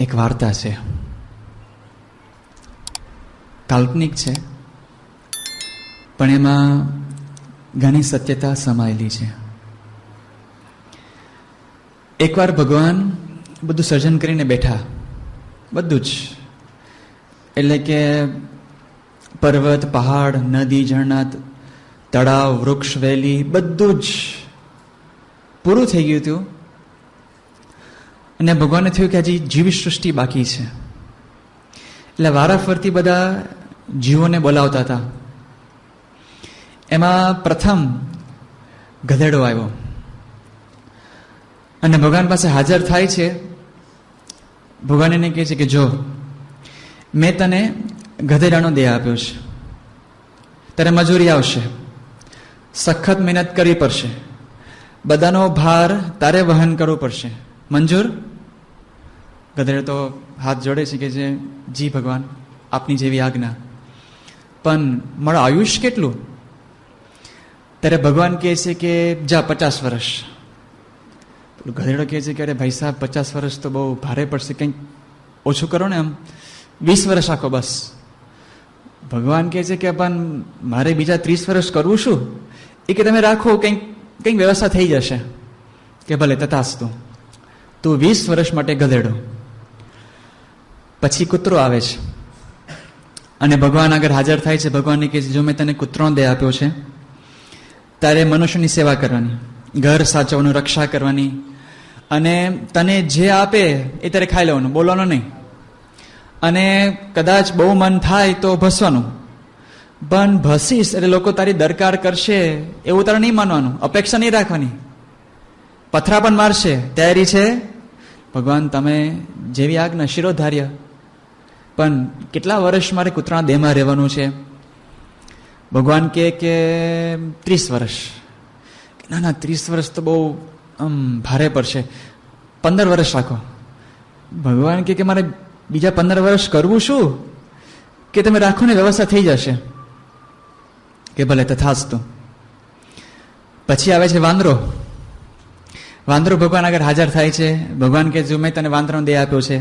એક વાર્તા છે, કાલ્પનિક છે, પણ એમાં ઘણી સત્યતા સમાયેલી છે. એકવાર ભગવાન બધું સર્જન કરીને બેઠા, બધું જ, એટલે કે પર્વત, પહાડ, નદી, ઝરણા, તળાવ, વૃક્ષ, વેલી, બધું જ પૂરું થઈ ગયું હતું. અને ભગવાનને થયું કે હજી જીવ સૃષ્ટિ બાકી છે, એટલે વારાફરતી બધા જીવોને બોલાવતા હતા. એમાં પ્રથમ ગધેડો આવ્યો અને ભગવાન પાસે હાજર થાય છે. ભગવાન એને કહે છે કે જો મેં તને ગધેડાનો દેહ આપ્યો છે, તારે મજૂરી આવશે, સખત મહેનત કરવી પડશે, બધાનો ભાર તારે વહન કરવો પડશે, મંજૂર? ગધેડો તો હાથ જોડે છે કે જી ભગવાન, આપની જેવી આજ્ઞા. પણ મારું આયુષ્ય કેટલું? ત્યારે ભગવાન કહે છે કે જા 50 વર્ષ. ગધેડો કહે છે કે અરે ભાઈ સાહેબ 50 વર્ષ તો બહુ ભારે પડશે, કંઈક ઓછું કરો ને, આમ 20 વર્ષ રાખો બસ. ભગવાન કહે છે કે પણ મારે બીજા 30 વર્ષ કરવું શું? એ કે તમે રાખો, કંઈક વ્યવસ્થા થઈ જશે. કે ભલે તથાસ્તુ, તું 20 વર્ષ માટે ગધેડો. પછી કૂતરો આવે છે અને ભગવાન આગળ હાજર થાય છે. ભગવાનને કહે છે જો મેં તને કૂતરોનો દેહ આપ્યો છે, તારે મનુષ્યની સેવા કરવાની, ઘર સાચવવાનું, રક્ષા કરવાની, અને તને જે આપે એ તારે ખાઈ લેવાનું, બોલવાનું નહીં. અને કદાચ બહુ મન થાય તો ભસવાનું, પણ ભસીશ એટલે લોકો તારી દરકાર કરશે એવું તારે નહીં માનવાનું, અપેક્ષા નહીં રાખવાની. પથરા પણ મારશે, તૈયારી છે? ભગવાન તમે જેવી આજ્ઞા, શિરોધાર્ય. પણ કેટલા વર્ષ મારે કૂતરાના દેહમાં રહેવાનું છે? ભગવાન કહે કે 30 વર્ષ. ના ના, 30 વર્ષ તો બહુ ભારે પડશે, 15 વર્ષ રાખો. ભગવાન કહે મારે બીજા 15 વર્ષ કરવું શું? કે તમે રાખો ને, વ્યવસ્થા થઈ જશે. કે ભલે તથાસ્તુ. પછી આવે છે વાંદરો. વાંદરો ભગવાન આગળ હાજર થાય છે. ભગવાન કે જો મેં તને વાંદરાનો દેહ આપ્યો છે,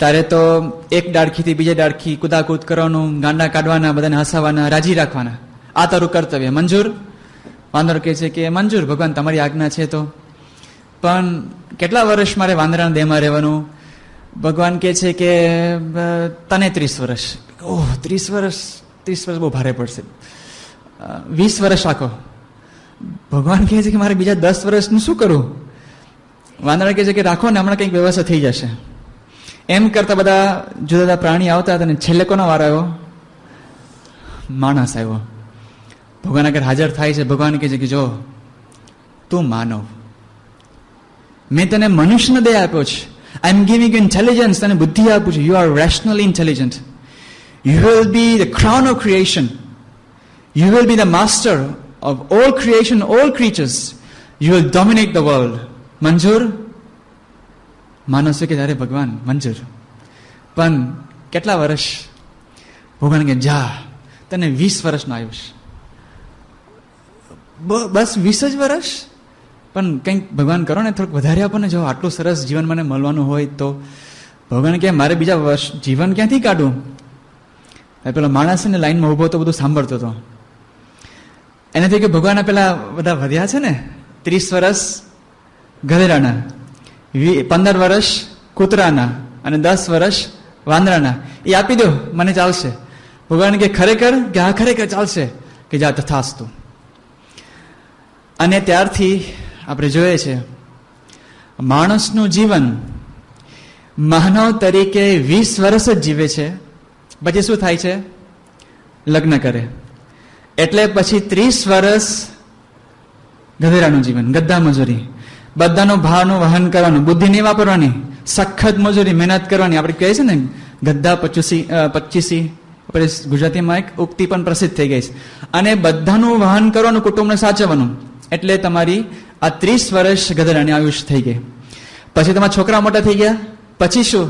તારે તો એક ડાળખીથી બીજે ડાળખી કુદાકૂદ કરવાનું, ગાંડા કાઢવાના, બધાને હસાવાના, રાજી રાખવાના, આ તારું કર્તવ્ય, મંજૂર? વાંદરો કહે છે કે મંજૂર ભગવાન, તમારી આજ્ઞા છે તો. પણ કેટલા વર્ષ મારે વાંદરાના દેહમાં રહેવાનું? ભગવાન કહે છે કે તને 30 વર્ષ. ઓહ, 30 વર્ષ બહુ ભારે પડશે, 20 વર્ષ રાખો. ભગવાન કહે છે કે મારે બીજા 10 વર્ષનું શું કરું? વાંદરા કહે છે કે રાખો ને, હમણાં કંઈક વ્યવસ્થા થઈ જશે. એમ કરતા બધા જુદા જુદા પ્રાણી આવતા હતા, અને છેલ્લે કોનો વાર આવ્યો? માણસ આવ્યો. ભગવાન આગળ હાજર થાય છે. ભગવાન કહે છે કે જો તું માનવ, મેં તને મનુષ્યનો દેહ આપ્યો છે. I am giving you intelligence, તને બુદ્ધિ આપું છું. You are rationally intelligent. You will be the crown of creation. You will be the master of all creation, all creatures. You will dominate the world. મંજૂર? માનવ કે અરે ભગવાન મંજૂર, પણ કેટલા વર્ષ? ભગવાન કે જા, તને 20 વર્ષનો આયુષ. બસ 20 જ વર્ષ? પણ કંઈક ભગવાન કરો ને, થોડુંક વધારે આપો ને. જો આટલું સરસ જીવન મને મળવાનું હોય તો. ભગવાન કે મારે બીજા વર્ષ જીવન ક્યાંથી કાઢું? પેલો માણસ ને લાઈનમાં ઉભો તો બધું સાંભળતો હતો. એનાથી કે ભગવાન પેલા બધા વધ્યા છે ને, 30 વર્ષ ગધેડાના, 15 વર્ષ કૂતરાના અને 10 વર્ષ વાંદરાના, એ આપી દો, મને ચાલશે. ભગવાન કે ખરેખર? કે હા ખરેખર ચાલશે. કે જા તથાસ્તુ. અને ત્યારથી આપણે જોઈએ છે માણસનું જીવન માનવ તરીકે 20 વર્ષ જ જીવે છે. પછી શું થાય છે? લગ્ન કરે. એટલે પછી 30 વર્ષ ગધેડાનું જીવન, ગધા મજૂરી, બધાનું ભારનું વહન કરવાનું, બુદ્ધિ નહીં વાપરવાની, સખત મજૂરી, મહેનત કરવાની. આપણે કહે છે ને ગધા 25, આપણે ગુજરાતીમાં એક ઉક્તિ પણ પ્રસિદ્ધ થઈ ગઈ છે. અને બધાનું વહન કરવાનું, કુટુંબને સાચવવાનું. એટલે તમારી આ 30 વર્ષ ગધેડાની આયુષ્ય થઈ ગઈ. પછી તમારા છોકરા મોટા થઈ ગયા. પછી શું?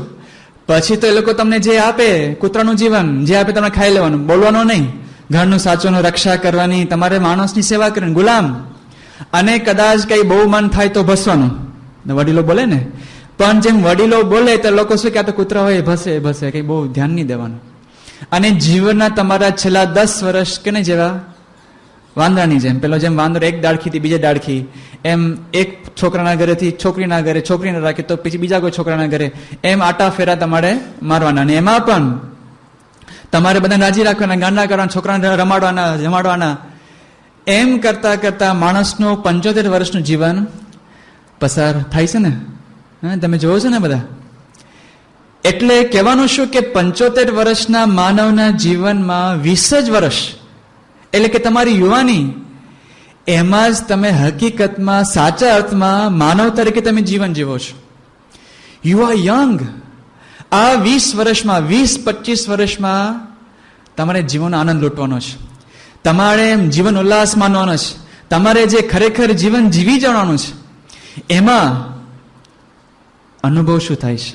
પછી તો એ લોકો તમને જે આપે, કૂતરાનું જીવન જે આપે તમને ખાઈ લેવાનું, બોલવાનું નહીં, ઘરનું સાચવવાનું, રક્ષા કરવાની, તમારે માણસની સેવા કરવાની, ગુલામ. અને કદાચ કઈ બહુ મન થાય તો ભસવાનું, વડીલો બોલે ને. પણ જેમ વડીલો બોલે તો લોકો શું કે આ તો કૂતરા હોય ભસે ભસે, કઈ બહુ ધ્યાન નહીં દેવાનું. અને જીવનના તમારા છેલ્લા 10 વર્ષ કેને જેવા? વાંદરાની જેમ. પેલો જેમ વાંદરો એક ડાળખીથી બીજે ડાળખી, એમ એક છોકરાના ઘરેથી છોકરીના ઘરે, છોકરીને રાખે તો પછી બીજા કોઈ છોકરાના ઘરે, એમ આટા ફેરા તમારે મારવાના. અને એમાં પણ તમારે બધાને રાજી રાખવાના, ગાંડા કરવાના, છોકરાને રમાડવાના, જમાડવાના. એમ કરતા કરતા માણસનું 75 વર્ષનું જીવન પસાર થાય છે ને. તમે જોવો છો ને બધા. એટલે કહેવાનું શું કે 75 વર્ષના માનવના જીવનમાં 20 જ વર્ષ, એટલે કે તમારી યુવાની, એમાં જ તમે હકીકતમાં સાચા અર્થમાં માનવ તરીકે તમે જીવન જીવો છો. You are young. આ 20 વર્ષમાં, 20-25 વર્ષમાં તમારે જીવનનો આનંદ લૂંટવાનો છે, તમારે જીવન ઉલ્લાસ માનવાનો છે, તમારે જે ખરેખર જીવન જીવી જવાનું છે. એમાં અનુભવ શું થાય છે?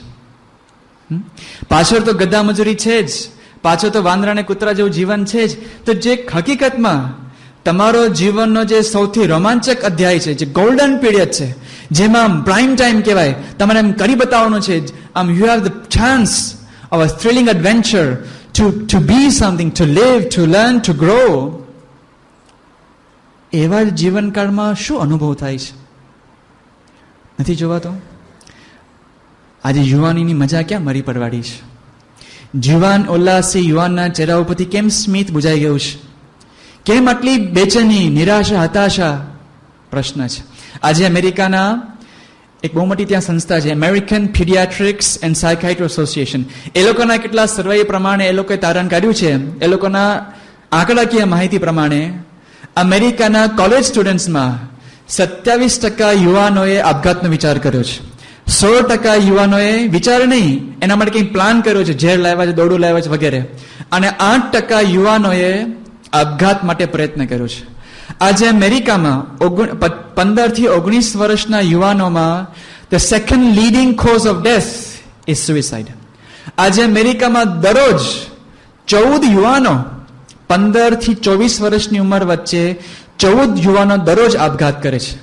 પાછળ તો ગધા મજૂરી છે જ, પાછળ તો વાંદરા અને કૂતરા જેવું જીવન છે જ. તો જે હકીકતમાં તમારો જીવનનો જે સૌથી રોમાંચક અધ્યાય છે, જે ગોલ્ડન પીરિયડ છે, જેમાં પ્રાઇમ ટાઈમ કહેવાય, તમારે એમ કરી બતાવવાનું છે, you have the chance of a thrilling adventure, to be something, to live, to learn, to grow. એવા જીવનકાળમાં શું અનુભવ થાય છે? નથી જોવાતો? આજે યુવાનીની મજા ક્યાં મરી પડવાડી છે? જીવાન ઉલ્લાસી યુવાનના ચહેરા ઉપરથી કેમ સ્મિત બુજાઈ ગયું છે? કેમ આટલી બેચેની, નિરાશા, હતાશા? પ્રશ્ન છે. આજે અમેરિકાના એક બહુ મોટી ત્યાં સંસ્થા છે, અમેરિકન પીડિયાટ્રિક્સ એન્ડ સાયકાઇટ્રી એસોસિએશન. એ લોકોના કેટલા સર્વે પ્રમાણે એ લોકોએ તારણ કાઢ્યું છે, એ લોકોના આંકડાકીય માહિતી પ્રમાણે અમેરિકાના કોલેજ સ્ટુડન્ટ્સમાં 27% યુવાનોએ આપઘાતનો વિચાર કર્યો છે. 16% યુવાનોએ વિચાર નહીં, એના માટે કંઈ પ્લાન કર્યો છે, ઝેર લાવ્યા છે, દોડું લાવ્યા છે વગેરે. અને 8% યુવાનોએ આપઘાત માટે પ્રયત્ન કર્યો છે. આજે અમેરિકામાં 15 થી 19 વર્ષના યુવાનોમાં the second leading cause of death is suicide. આજે અમેરિકામાં દરરોજ 14 યુવાનો 15 થી 24 વર્ષની ઉંમર વચ્ચે 14 યુવાનો દરરોજ આપઘાત કરે છે.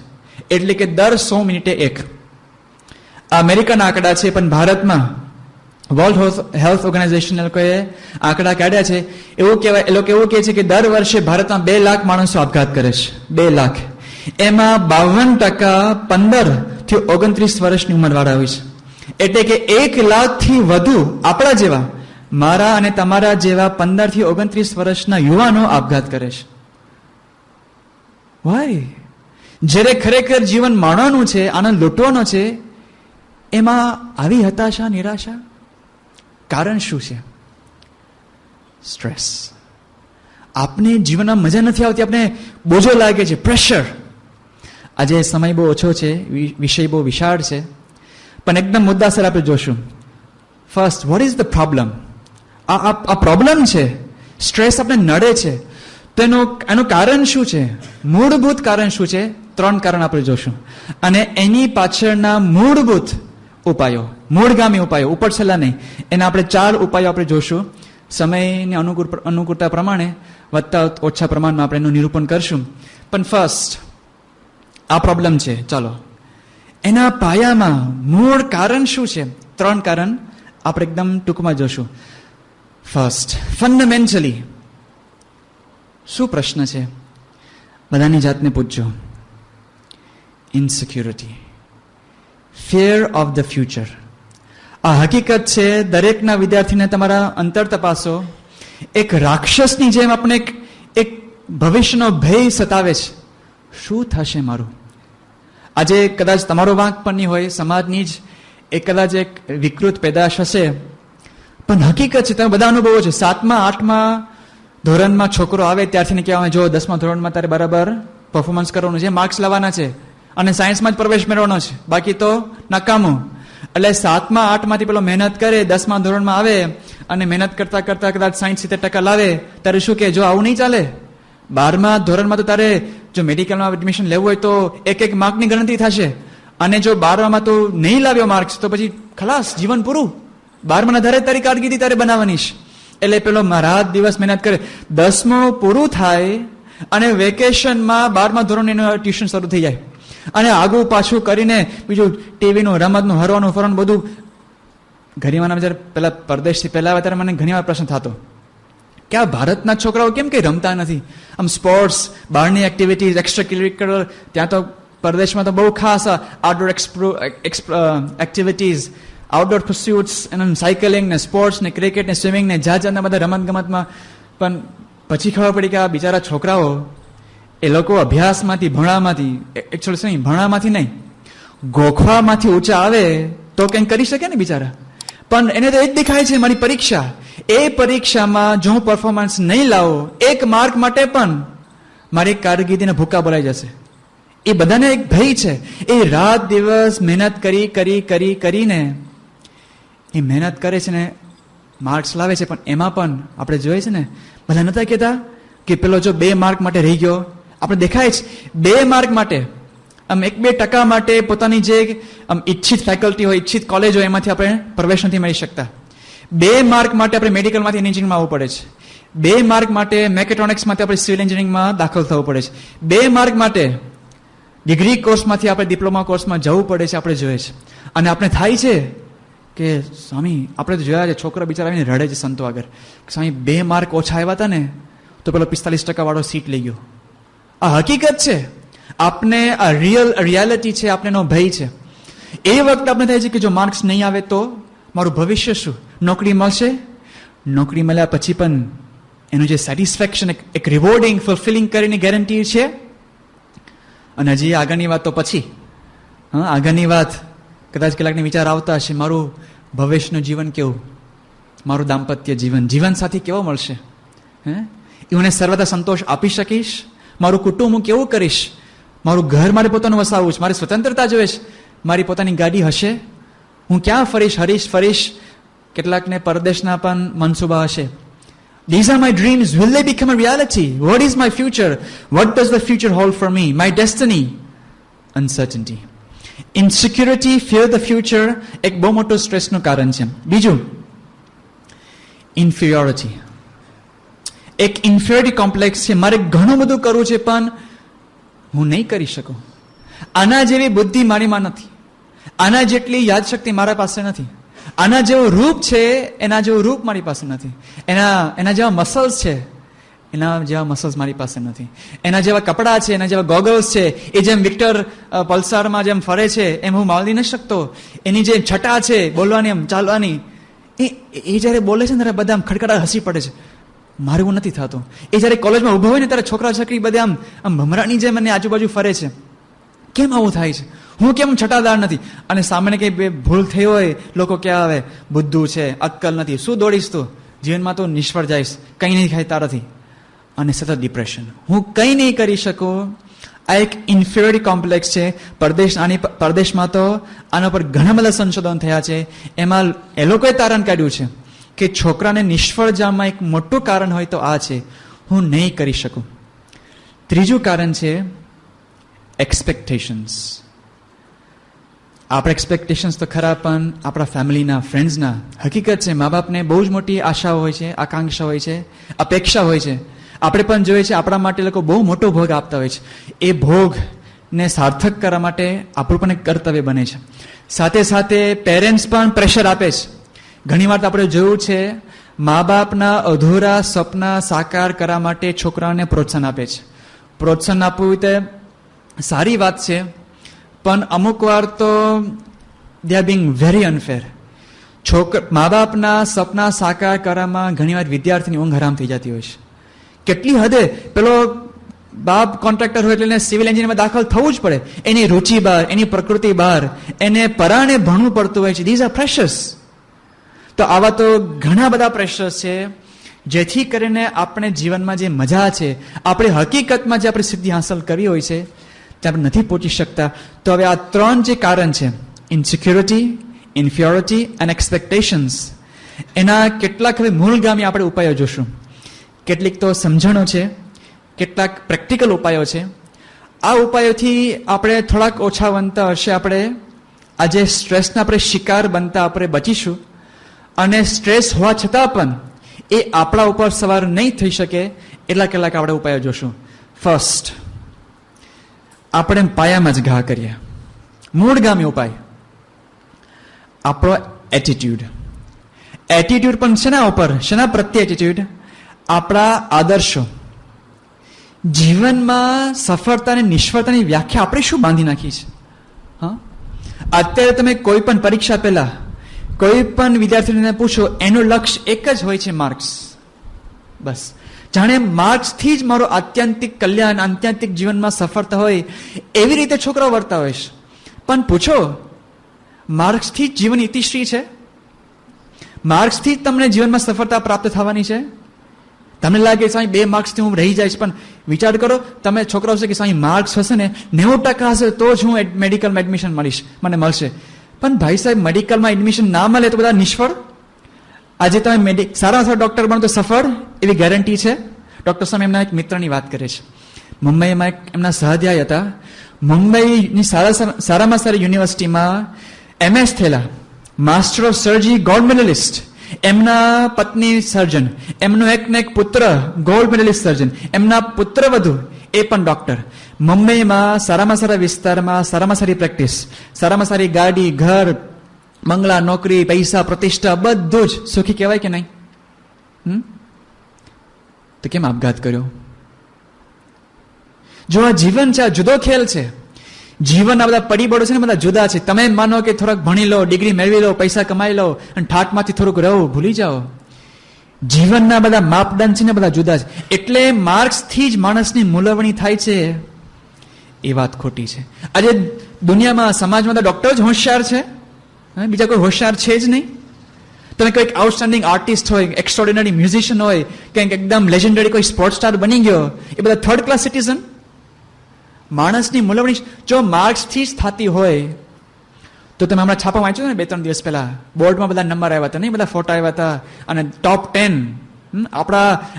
એટલે કે દર 100 મિનિટે એક. આ અમેરિકાના આંકડા છે, પણ ભારતમાં વર્લ્ડ હેલ્થ ઓર્ગેનાઇઝેશન લોકોએ આંકડા કાઢ્યા છે. એવું કહેવાય, એ લોકો એવું કહે છે કે દર વર્ષે ભારતમાં 2 લાખ માણસો આપઘાત કરે છે. 2 લાખ. એમાં 52% 15 થી 29 વર્ષની ઉંમરવાળા હોય છે. એટલે કે 1 લાખથી વધુ આપણા જેવા, મારા અને તમારા જેવા 15 થી 29 વર્ષના યુવાનો આપઘાત કરે છે. વાય? જ્યારે ખરેખર જીવન માણવાનું છે, આનંદ લૂંટવાનો છે, એમાં આવી હતાશા, નિરાશા? કારણ શું છે? સ્ટ્રેસ. આપને જીવનમાં મજા નથી આવતી, આપને બોજો લાગે છે, પ્રેશર. આજે સમય બહુ ઓછો છે, વિષય બહુ વિશાળ છે, પણ એકદમ મુદ્દાસર આપણે જોશું. First, what is the problem? આ પ્રોબ્લેમ છે, સ્ટ્રેસ આપણે નડે છે, તો એનું કારણ શું છે? મૂળભૂત કારણ શું છે? 3 કારણ આપણે જોશું. અને એની પાછળના મૂળભૂત ઉપાયો, મૂળગામી ઉપાયો, ઉપરછલ્લા નહીં, એના આપણે 4 ઉપાયો આપણે જોશું. સમયની અનુકૂળતા પ્રમાણે વધતા ઓછા પ્રમાણમાં આપણે એનું નિરૂપણ કરશું. પણ ફર્સ્ટ, આ પ્રોબ્લેમ છે, ચાલો એના પાયામાં મૂળ કારણ શું છે? 3 કારણ આપણે એકદમ ટૂંકમાં જોશું. ફર્સ્ટ, ફંડામેન્ટલી શું પ્રશ્ન છે? બધાની જાતને પૂછજો. Insecurity, fear of the future. આ હકીકત છે, દરેકના વિદ્યાર્થીને તમારા અંતર તપાસો. એક રાક્ષસની જેમ આપણે એક ભવિષ્યનો ભય સતાવે છે. શું થશે મારું? આજે કદાચ તમારો વાંક પણ નહીં હોય, સમાજની જ કદાચ એક વિકૃત પેદાશ હશે, પણ હકીકત છે, તમે બધા અનુભવો છો. 7મા 8મા ધોરણમાં છોકરો આવે ત્યારથી કહેવાય, જો 10મા ધોરણમાં તારે બરાબર પરફોર્મન્સ કરવાનું છે, માર્ક્સ લાવવાના છે અને સાયન્સમાં જ પ્રવેશ મેળવવાનો છે, બાકી તો નકામું. એટલે 7મા 8માંથી પેલો મહેનત કરે, 10મા ધોરણમાં આવે અને મહેનત કરતા કરતા કદાચ 60-70% લાવે, ત્યારે શું કે જો આવું નહીં ચાલે, 12મા ધોરણમાં તો તારે જો મેડિકલમાં એડમિશન લેવું હોય તો 1 માર્કની ગણતરી થશે, અને જો 12માં તો નહીં લાવ્યો માર્ક્સ તો પછી ખલાસ, જીવન પૂરું. 12માના ધારે તારી કારકિર્દી તારે બનાવવાની છે. એટલે પેલો રાત દિવસ મહેનત કરે, 10મું પૂરું થાય અને વેકેશનમાં 12મા ધોરણનું ટ્યુશન શરૂ થઈ જાય. અને આગું પાછું કરીને બીજું ટીવીનું, રમતનું, હરવાનું, ફરવાનું બધું. ઘણીવાર જયારે પેલા પરદેશથી પહેલા આવ્યા ત્યારે મને ઘણી વાર પ્રશ્ન થતો કે આ ભારતના છોકરાઓ કેમ કઈ રમતા નથી? આમ સ્પોર્ટ્સ, બહારની એક્ટિવિટીઝ, એક્સ્ટ્રા કરિક્યુલર, ત્યાં તો પરદેશમાં તો બહુ ખાસ આઉટડોર એક્ટિવિટીઝ, આઉટડોર પર્સ્યુટ્સ, અને સાયકલિંગ ને સ્પોર્ટ્સ ને ક્રિકેટ ને સ્વિમિંગ ને જાતના બધા રમતગમતમાં. પણ પછી ખબર પડી કે આ બિચારા છોકરાઓ, એ લોકો અભ્યાસમાંથી, ભણવામાંથી, એકચ્યુઅલી ભણવામાંથી નહીં, ગોખવામાંથી ઊંચા આવે તો કંઈક કરી શકે ને બિચારા. પણ એને તો એ જ દેખાય છે મારી પરીક્ષા, એ પરીક્ષામાં જો હું પરફોર્મન્સ નહીં લાવું, એક માર્ક માટે પણ મારી કારકિર્દીને ભૂકા બોલાઈ જશે. એ બધાને એક ભય છે. એ રાત દિવસ મહેનત કરીને એ મહેનત કરે છે ને માર્ક્સ લાવે છે. પણ એમાં પણ આપણે જોઈએ છે ને, બધા નતા કહેતા કે પેલો જો 2 માર્ક માટે રહી ગયો. આપણે દેખાય છે 2 માર્ક માટે, આમ 1-2% માટે પોતાની જે આમ ઈચ્છિત ફેકલ્ટી હોય, ઈચ્છિત કોલેજ હોય, એમાંથી આપણે પ્રવેશ નથી મળી શકતા. 2 માર્ક માટે આપણે મેડિકલમાંથી એન્જિનિયરિંગમાં આવવું પડે છે. 2 માર્ક માટે મેકેટ્રોનિક્સમાંથી આપણે સિવિલ એન્જિનિયરિંગમાં દાખલ થવું પડે છે. 2 માર્ક માટે ડિગ્રી કોર્સમાંથી આપણે ડિપ્લોમા કોર્સમાં જવું પડે છે. આપણે જોઈએ છે અને આપણે થાય છે કે સ્વામી, આપણે તો જોયા છે છોકરા બિચારા આવીને રડે છે સંતો આગળ, સ્વામી 2 માર્ક ઓછા આવ્યા હતા ને તો પેલો 45% વાળો સીટ લઈ ગયો. આ હકીકત છે. આપને આ રિયાલિટી છે, આપને એનો ભય છે. એ વખતે આપણે થાય છે કે જો માર્ક્સ નહીં આવે તો મારું ભવિષ્ય શું? નોકરી મળશે, નોકરી મળ્યા પછી પણ એનું જે સેટિસ્ફેક્શન, એક રિવોર્ડિંગ, ફુલફિલિંગ કરીને ગેરંટી છે. અને હજી આગળની વાત તો પછી, આગળની વાત કદાચ કલાકની વિચાર આવતા હશે, મારું ભવિષ્યનું જીવન કેવું, મારું દાંપત્ય જીવન, જીવનસાથી કેવો મળશે, એને સર્વદા સંતોષ આપી શકીશ, મારું કુટુંબ હું કેવું કરીશ, મારું ઘર મારે પોતાનું વસાવવું છે, મારી સ્વતંત્રતા જોઈએ છે, મારી પોતાની ગાડી હશે, હું ક્યાં ફરીશ. કેટલાકને પરદેશના પણ મનસુબા હશે. These are my dreams. Will they become a reality? What is my future? What does the future hold for me? My destiny? Uncertainty. Insecurity, fear the future, એક બહુ મોટું સ્ટ્રેસનું કારણ છે. બીજું, inferiority. એક ઇન્ફિયોરિટી કોમ્પ્લેક્સ છે. મારે ઘણું બધું કરવું છે પણ હું નહીં કરી શકું. આના જેવી બુદ્ધિ મારીમાં નથી, આના જેટલી યાદશક્તિ મારા પાસે નથી, આના જેવું રૂપ છે એના જેવું રૂપ મારી પાસે નથી, એના જેવા મસલ્સ છે એના જેવા મસલ્સ મારી પાસે નથી, એના જેવા કપડાં છે, એના જેવા ગોગલ્સ છે, એ જેમ વિક્ટર પલ્સારમાં જેમ ફરે છે એમ હું માળી નથી શકતો, એની જે છટા છે બોલવાની, એમ ચાલવાની, એ જયારે બોલે છે ને ત્યારે બધા આમ ખડખડા હસી પડે છે, મારે એવું નથી થતું. એ જયારે કોલેજમાં ઉભા હોય ને ત્યારે છોકરા છોકરી બધા આમ ભમરાની જેમ મને આજુબાજુ ફરે છે. કેમ આવું થાય છે? હું કેમ છટાદાર નથી? અને સામાન્ય કઈ ભૂલ થઈ હોય, લોકો ક્યાં આવે, બુદ્ધુ છે, અક્કલ નથી, શું દોડીશ તું, જીવનમાં તો નિષ્ફળ જઈશ, કંઈ નહીં થાય તારાથી. અને સતત ડિપ્રેશન, હું કંઈ નહીં કરી શકું. આ એક ઇન્ફિયોરિટી કોમ્પ્લેક્સ છે. પરદેશમાં તો આના પર ઘણા બધા સંશોધન થયા છે. એમાં એ લોકોએ તારણ કાઢ્યું છે કે છોકરાને નિષ્ફળ જવામાં એક મોટું કારણ હોય તો આ છે, હું નહીં કરી શકું. ત્રીજું કારણ છે એક્સપેક્ટેશન્સ. આપણા એક્સપેક્ટેશન્સ તો ખરા, પણ આપણા ફેમિલીના, ફ્રેન્ડ્સના. હકીકત છે, મા બાપને બહુ જ મોટી આશાઓ હોય છે, આકાંક્ષા હોય છે, અપેક્ષા હોય છે. આપણે પણ જોઈએ છે આપણા માટે લોકો બહુ મોટો ભોગ આપતા હોય છે. એ ભોગને સાર્થક કરવા માટે આપણું પણ એક કર્તવ્ય બને છે. સાથે સાથે પેરેન્ટ્સ પણ પ્રેશર આપે છે. ઘણી વાર આપણે જોયું છે, મા બાપના અધૂરા સપના સાકાર કરવા માટે છોકરાઓને પ્રોત્સાહન આપે છે. પ્રોત્સાહન આપવું તે સારી વાત છે, પણ અમુક વાર તો they are Bing very unfair. મા બાપના સપના સાકાર કરવામાં ઘણી વાર વિદ્યાર્થીની ઊંઘ હરામ થઈ જતી હોય છે. કેટલી હદે પેલો બાપ કોન્ટ્રાક્ટર હોય એટલે એને સિવિલ એન્જિનિયરમાં દાખલ થવું જ પડે, એની રુચિ બહાર, એની પ્રકૃતિ બહાર, એને પરાણે ભણવું પડતું હોય છે. These are pressures. તો આવા તો ઘણા બધા પ્રેશર્સ છે, જેથી કરીને આપણે જીવનમાં જે મજા છે, આપણે હકીકતમાં જે આપણે સિદ્ધિ હાંસલ કરી હોય છે ત્યાં આપણે નથી પહોંચી શકતા. તો હવે આ 3 જે કારણ છે, ઇન્સિક્યોરિટી, ઇન્ફિયોરિટી અને એક્સપેક્ટેશન્સ, એના કેટલાક હવે મૂળગામી આપણે ઉપાયો જોશું. કેટલીક તો સમજણો છે, કેટલાક પ્રેક્ટિકલ ઉપાયો છે. આ ઉપાયોથી આપણે થોડાક ઓછા બનતા હશે, આપણે આજે સ્ટ્રેસના આપણે શિકાર બનતા આપણે બચીશું. અને સ્ટ્રેસ હોવા છતાં પણ એ આપણા ઉપર સવાર નહીં થઈ શકે એટલા કેટલાક આપણે ઉપાયો જોશું. ફર્સ્ટ, આપણે પાયામાં જ ઘા કરીએ. મૂળગામી ઉપાય આપણો એટીટ્યુડ. એટીટ્યુડ પણ શેના ઉપર, શેના પ્રત્યે એટીટ્યુડ? આપણા આદર્શો. જીવનમાં સફળતા અને નિષ્ફળતાની વ્યાખ્યા આપણે શું બાંધી નાખી છે? હા, અત્યારે તમે કોઈ પણ પરીક્ષા પહેલા કોઈ પણ વિદ્યાર્થીને પૂછો, એનું લક્ષ્ય એક જ હોય છે, માર્ક્સ. બસ, જાણે માર્ક્સથી જ મારો આત્યંતિક કલ્યાણ, આત્યંતિક જીવનમાં સફળતા હોય એવી રીતે છોકરાઓ વર્તા હોય છે. પણ પૂછો, માર્ક્સથી જ જીવન ઇતિશ્રી છે? માર્ક્સથી જ તમને જીવનમાં સફળતા પ્રાપ્ત થવાની છે? તમને લાગે સાંઈ 2 માર્ક્સથી હું રહી જઈશ, પણ વિચાર કરો, તમે છોકરાઓ છે કે સાંઈ માર્ક્સ હશે ને 90% હશે તો જ હું મેડિકલમાં એડમિશન મને મળશે. પણ ભાઈ સાહેબ, મેડિકલમાં એડમિશન ના મળે તો બધા નિષ્ફળ. આજે તમે સારા ડોક્ટર બનો તો સફળ એવી ગેરંટી છે? ડોક્ટર સાહેબ એમના એક મિત્રની વાત કરે છે. મુંબઈમાં એક એમના સહાધ્યાય હતા. મુંબઈની સારામાં સારી યુનિવર્સિટીમાં MS થયેલા, master of surgery, gold medallist. એમના પત્ની સર્જન, એમનો એક ને એક પુત્ર ગોલ્ડ મેડલિસ્ટ સર્જન, એમના પુત્ર વધુ એ પણ ડોક્ટર. મુંબઈમાં સારામાં સારા વિસ્તારમાં સારામાં સારી પ્રેક્ટિસ, સારામાં સારી ગાડી, ઘર, બંગલા, નોકરી, પૈસા, પ્રતિષ્ઠા, બધું જ સુખી કહેવાય કે નહીં? તો કેમ આપઘાત કર્યો? જો આ જીવન છે, આ જુદો ખેલ છે. જીવનના બધા પરિબળો છે ને બધા જુદા છે. તમે માનો કે થોડાક ભણી લો, ડિગ્રી મેળવી લો, પૈસા કમાઈ લો અને ઠાઠમાંથી થોડુંક રહો, ભૂલી જાઓ. જીવનના બધા માપદંડ છે ને બધા જુદા છે. એટલે માર્ક્સથી જ માણસની મૂલવણી થાય છે, એ વાત ખોટી છે. આજે દુનિયામાં, સમાજમાં ડોક્ટર જ હોશિયાર છે, બીજા કોઈ હોશિયાર છે જ નહીં. તમે કોઈક આઉટસ્ટેન્ડિંગ આર્ટિસ્ટ હોય, એક્સ્ટ્રોર્ડિનરી મ્યુઝિશિયન હોય, કંઈક એકદમ લેજેન્ડરી કોઈ સ્પોર્ટ સ્ટાર બની ગયો, એ બધા થર્ડ ક્લાસ સિટીઝન. માણસની મૂલવણી જો માર્ક્સથી જ થતી હોય તો તમે હમણાં છાપા વાંચ્યો ને 2-3 દિવસ પહેલા, બોર્ડમાં બધા નંબર આવ્યા હતા, નહીં બધા ફોટા આવ્યા હતા, અને ટોપ 10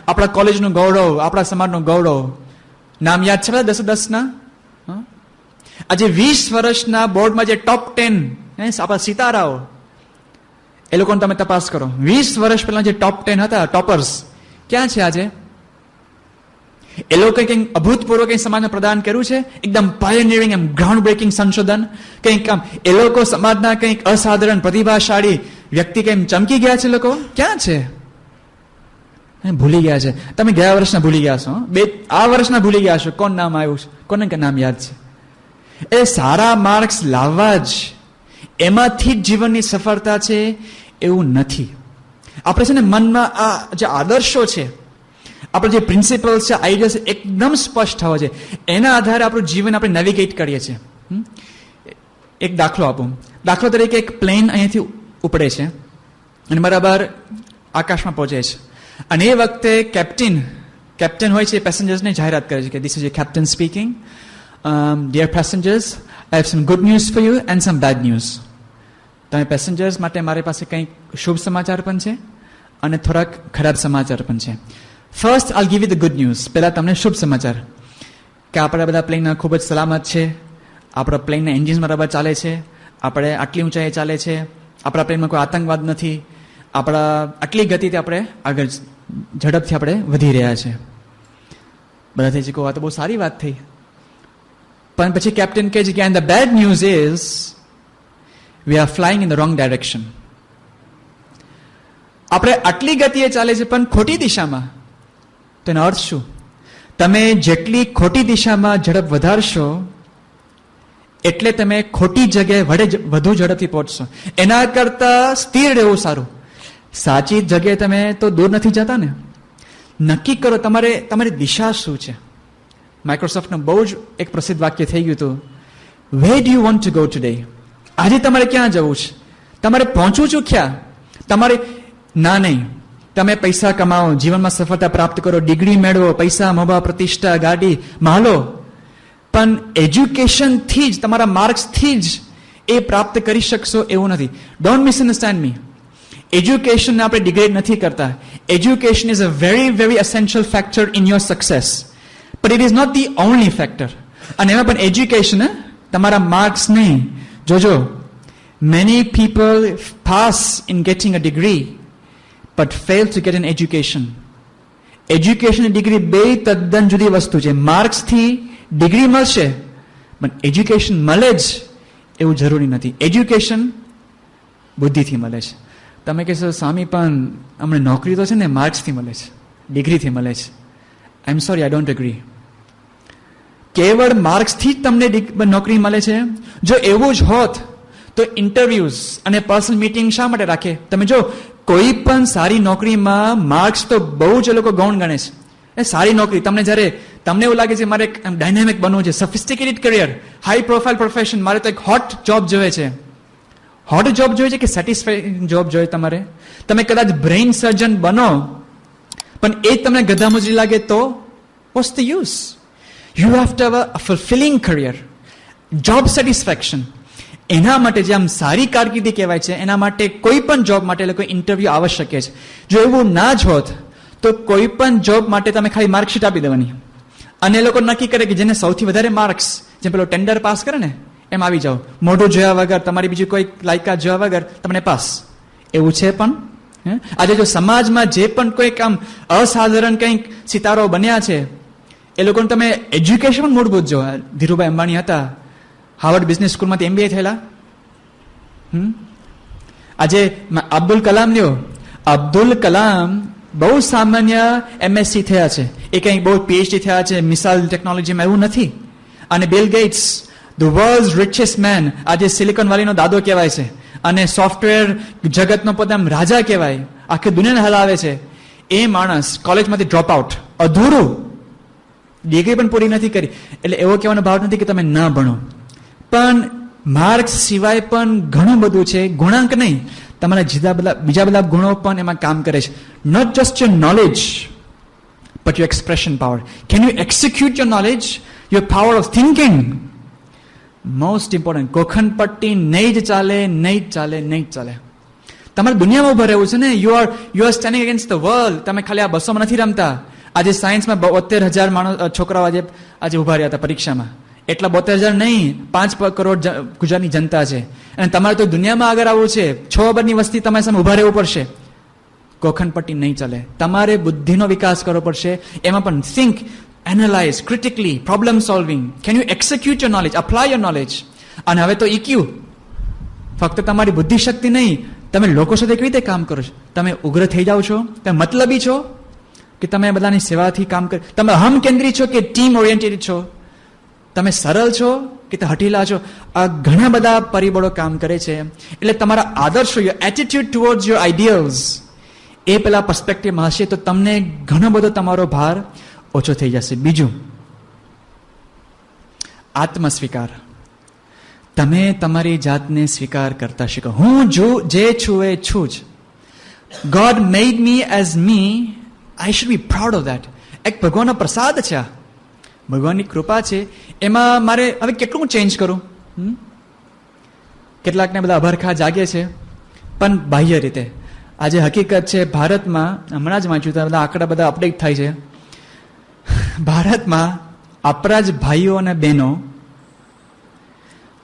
આપણા કોલેજનું ગૌરવ, આપણા સમાજનું ગૌરવ. નામ યાદ છે બધા 10-10 ના? આજે 20 વર્ષના બોર્ડમાં જે ટોપ 10 આપણા સિતારાઓ, એ લોકોને તમે તપાસ કરો, 20 વર્ષ પહેલા જે ટોપ 10 હતા, ટોપર્સ, ક્યાં છે આજે? એ લોકો કંઈક અભૂતપૂર્વ કંઈક સમાજને પ્રદાન કર્યું છે, એકદમ પાયોનિયરિંગ, એમ ગ્રાઉન્ડ બ્રેકિંગ સંશોધન કંઈક આમ. એ લોકો સમાજના કંઈક અસાધારણ પ્રતિભાશાળી વ્યક્તિ કેમ ચમકી ગયા છે? લોકો ક્યાં છે? ભૂલી ગયા છે. તમે ગયા વર્ષના ભૂલી ગયા છો, આ વર્ષના ભૂલી ગયા છો. કોણ નામ આવ્યું છે? કોને કે નામ યાદ છે? એ સારા માર્ક્સ લાવવા જ, એમાંથી જ જીવનની સફળતા છે એવું નથી. આપણે છે ને મનમાં આ જે આદર્શો છે, આપણે જે પ્રિન્સિપલ્સ છે, આઈડિયાસ એકદમ સ્પષ્ટ થવા છે. એના આધારે આપણું જીવન આપણે નેવિગેટ કરીએ છીએ. એક દાખલો આપું. દાખલો તરીકે એક પ્લેન અહીંયાથી ઉપડે છે અને બરાબર આકાશમાં પહોંચે છે, અને એ વખતે કેપ્ટન હોય છે, પેસેન્જર્સને જાહેરાત કરે છે કે this is your captain speaking. Dear passengers, I have some good news for you and some bad news. તમે પેસેન્જર્સ માટે મારી પાસે કંઈક શુભ સમાચાર પણ છે અને થોડાક ખરાબ સમાચાર પણ છે. First I'll give you the good news. પહેલા તમને શુભ સમાચાર કે આપણા બધા પ્લેન ખૂબ જ સલામત છે, આપણા પ્લેનના એન્જિન્સ બરાબર ચાલે છે, આપણે આટલી ઊંચાઈએ ચાલે છે, આપણા પ્લેનમાં કોઈ આતંકવાદ નથી, આપણા આટલી ગતિથી આપણે આગળ ઝડપથી આપણે વધી રહ્યા છે. બધા થઈ છે, આ તો બહુ સારી વાત થઈ. પણ પછી કેપ્ટન કહે છે કે and the bad news is we are flying in the wrong direction. આપણે આટલી ગતિએ ચાલે છે પણ ખોટી દિશામાં. તો એનો અર્થ શું? તમે જેટલી ખોટી દિશામાં ઝડપ વધારશો એટલે તમે ખોટી જગ્યાએ વધુ ઝડપથી પહોંચશો. એના કરતા સ્થિર રહેવું સારું. સાચી જગ્યાએ તમે તો દૂર નથી જતા ને. નક્કી કરો તમારી દિશા શું છે. માઇક્રોસોફ્ટનું બહુ જ એક પ્રસિદ્ધ વાક્ય થઈ ગયું હતું, where do you want to go today? આજે તમારે ક્યાં જવું છે? તમારે પહોંચવું છું ક્યાં? તમારે ના નહીં, તમે પૈસા કમાઓ, જીવનમાં સફળતા પ્રાપ્ત કરો, ડિગ્રી મેળવો, પૈસા, મોભા, પ્રતિષ્ઠા, ગાડી, માલો, પણ એજ્યુકેશનથી જ, તમારા માર્ક્સથી જ એ પ્રાપ્ત કરી શકશો એવું નથી. ડોન્ટ મિસઅન્ડરસ્ટેન્ડ મી. એજ્યુકેશનને આપણે ડિગ્રેડ નથી કરતા. Education is a very very essential factor in your success, but it is not the only factor. અને એમાં પણ એજ્યુકેશન, તમારા માર્ક્સ નહીં. જોજો, many people pass in getting a degree but fail to get an education. Education અને degree બે તદ્દન જુદી વસ્તુ છે. માર્ક્સથી ડિગ્રી મળશે પણ એજ્યુકેશન મળે જ એવું જરૂરી નથી. એજ્યુકેશન બુદ્ધિથી મળે છે. તમે કહેશો સ્વામી પણ અમને નોકરી તો છે ને માર્ક્સથી મળે છે, ડિગ્રીથી મળે છે. I am sorry, I don't agree. કેવળ માર્ક્સથી જ તમને નોકરી મળે છે? જો એવું જ હોત તો ઇન્ટરવ્યુઝ અને પર્સનલ મીટિંગ શા માટે રાખે? તમે જો કોઈ પણ સારી નોકરીમાં માર્ક્સ તો બહુ જ લોકો ગૌણ ગણે છે. એ સારી નોકરી તમને જ્યારે તમને એવું લાગે છે મારે ડાયનેમિક બનવું છે, sophisticated career, high profile profession, મારે તો એક હોટ જોબ જોઈએ છે. હોટ જોબ જોઈએ છે કે સેટિસ્ફાઈંગ જોબ જોઈએ તમારે? તમે કદાચ બ્રેઇન સર્જન બનો પણ એ તમને ગધા મજૂરી લાગે તો what's the use? You have to have a fulfilling career, job satisfaction. એના માટે જે આમ સારી કારકિર્દી કહેવાય છે, એના માટે કોઈ પણ જોબ માટે લોકો ઇન્ટરવ્યુ આવશ્યક છે. જો એવું ના જ હોત તો કોઈ પણ જોબ માટે તમે ખાલી માર્કશીટ આપી દેવાની અને એ લોકો નક્કી કરે કે જેને સૌથી વધારે માર્ક્સ, જેમ પેલો ટેન્ડર પાસ કરે ને એમ આવી જાઓ, મોઢું જોયા વગર, તમારી બીજી કોઈ લાયકાત જોયા વગર તમને પાસ. એવું છે પણ આજે જો સમાજમાં જે પણ કોઈક આમ અસાધારણ કંઈક સિતારો બન્યા છે એ લોકોને તમે એજ્યુકેશન પણ મૂળભૂત જો. ધીરુભાઈ અંબાણી હતા, હાર્વર્ડ બિઝનેસ સ્કૂલમાંથી MBA થયેલા. આજે અબ્દુલ કલામ લ્યો, અબ્દુલ કલામ બહુ સામાન્ય MSc થયા છે, એ કંઈક બહુ PhD થયા છે મિસાઇલ ટેકનોલોજીમાં, એવું નથી. અને Bill Gates, the world's richest man, આજે સિલિકોન વેલીનો દાદો કહેવાય છે અને સોફ્ટવેર જગતનો પોતે રાજા કહેવાય, આખી દુનિયાને હલાવે છે. એ માણસ કોલેજમાંથી ડ્રોપ આઉટ, અધૂરું, ડિગ્રી પણ પૂરી નથી કરી. એટલે એવો કહેવાનો ભાવ નથી કે તમે ન ભણો, પણ માર્ક્સ સિવાય પણ ઘણું બધું છે. ગુણાંક નહીં, તમારા બીજા બધા ગુણો પણ એમાં કામ કરે છે. Not just your knowledge but your expression power. Can you execute your knowledge, your power of thinking? Most important. ગોખણ પટ્ટી નહીં જ ચાલે, નહીં જ ચાલે, નહીં જ ચાલે. તમારે દુનિયામાં ઉભા રહેવું છે ને. You are standing against the world. તમે ખાલી આ બસોમાં નથી રમતા. આજે સાયન્સમાં 72,000 છોકરાઓ આજે ઉભા રહ્યા હતા પરીક્ષામાં. એટલા 72,000 નહીં, 5 કરોડ ગુજરાતની જનતા છે. અને તમારે તો દુનિયામાં આગળ આવવું છે. 6 અબજની વસ્તી તમારી સામે ઉભા રહેવું પડશે. ગોખણપટ્ટી નહીં ચાલે. તમારે બુદ્ધિનો વિકાસ કરવો પડશે. એમાં પણ think, analyse, critically, problem solving. Can you execute your knowledge, apply your knowledge? અને હવે તો EQ, ફક્ત તમારી બુદ્ધિ શક્તિ નહીં, તમે લોકો સાથે કેવી રીતે કામ કરો છો? તમે ઉગ્ર થઈ જાઓ છો, તમે મતલબી છો કે તમે બધાની સેવાથી કામ કરો? તમે અહમ કેન્દ્રી છો કે ટીમ ઓરિએન્ટેડ છો? તમે સરળ છો કે હઠીલા છો? આ ઘણા બધા પરિબળો કામ કરે છે. એટલે તમારા આદર્શો, યોર એટીટ્યુડ ટુવર્ડ્સ યોર આઈડિયલ્સ, એ પેલા પર્સ્પેક્ટિવમાં હશે તો તમને ઘણો બધો તમારો ભાર ઓછો થઈ જશે. બીજું, આત્મસ્વીકાર. તમે તમારી જાતને સ્વીકાર કરતા શીખો. હું જે છું એ છું જ. God made me as me, I should be proud of that. એક ભગવાનનો પ્રસાદ છે, આ ભગવાનની કૃપા છે. એમાં મારે હવે કેટલું ચેન્જ કરું? કેટલાકને બધા અભરખા જાગે છે પણ બાહ્ય રીતે. આજે હકીકત છે ભારતમાં, હમણાં જ વાંચ્યું હતા, બધા આંકડા બધા અપડેટ થાય છે. ભારતમાં આપણા જ ભાઈઓ અને બહેનો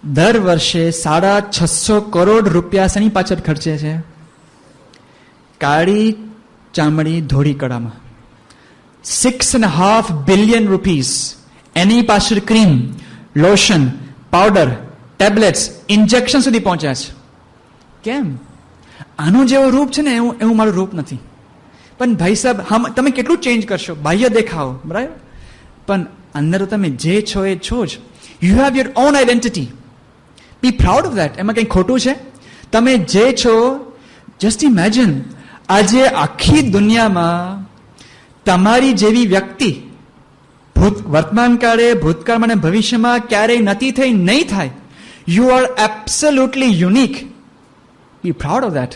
દર વર્ષે 650 કરોડ રૂપિયા શેની પાછળ ખર્ચે છે? કાળી ચામડી ધોળી કળામાં. 6.5 બિલિયન રૂપીસ એની પાછળ cream, lotion, powder, tablets, injection સુધી પહોંચ્યા છે. કેમ? આનું જેવું રૂપ છે ને એવું મારું રૂપ નથી. પણ ભાઈ સાહેબ, તમે કેટલું ચેન્જ કરશો? બાહ્ય દેખાવો બરાબર, પણ અંદર તમે જે છો એ છો જ. You have your own identity, be proud of that. એમાં કંઈ ખોટું છે? તમે જે છો, જસ્ટ ઇમેજિન, આજે આખી દુનિયામાં તમારી જેવી વ્યક્તિ વર્તમાન કાળે, ભૂતકાળમાં અને ભવિષ્યમાં ક્યારેય નથી થઈ, નહીં થાય. You are absolutely unique. Be proud of that.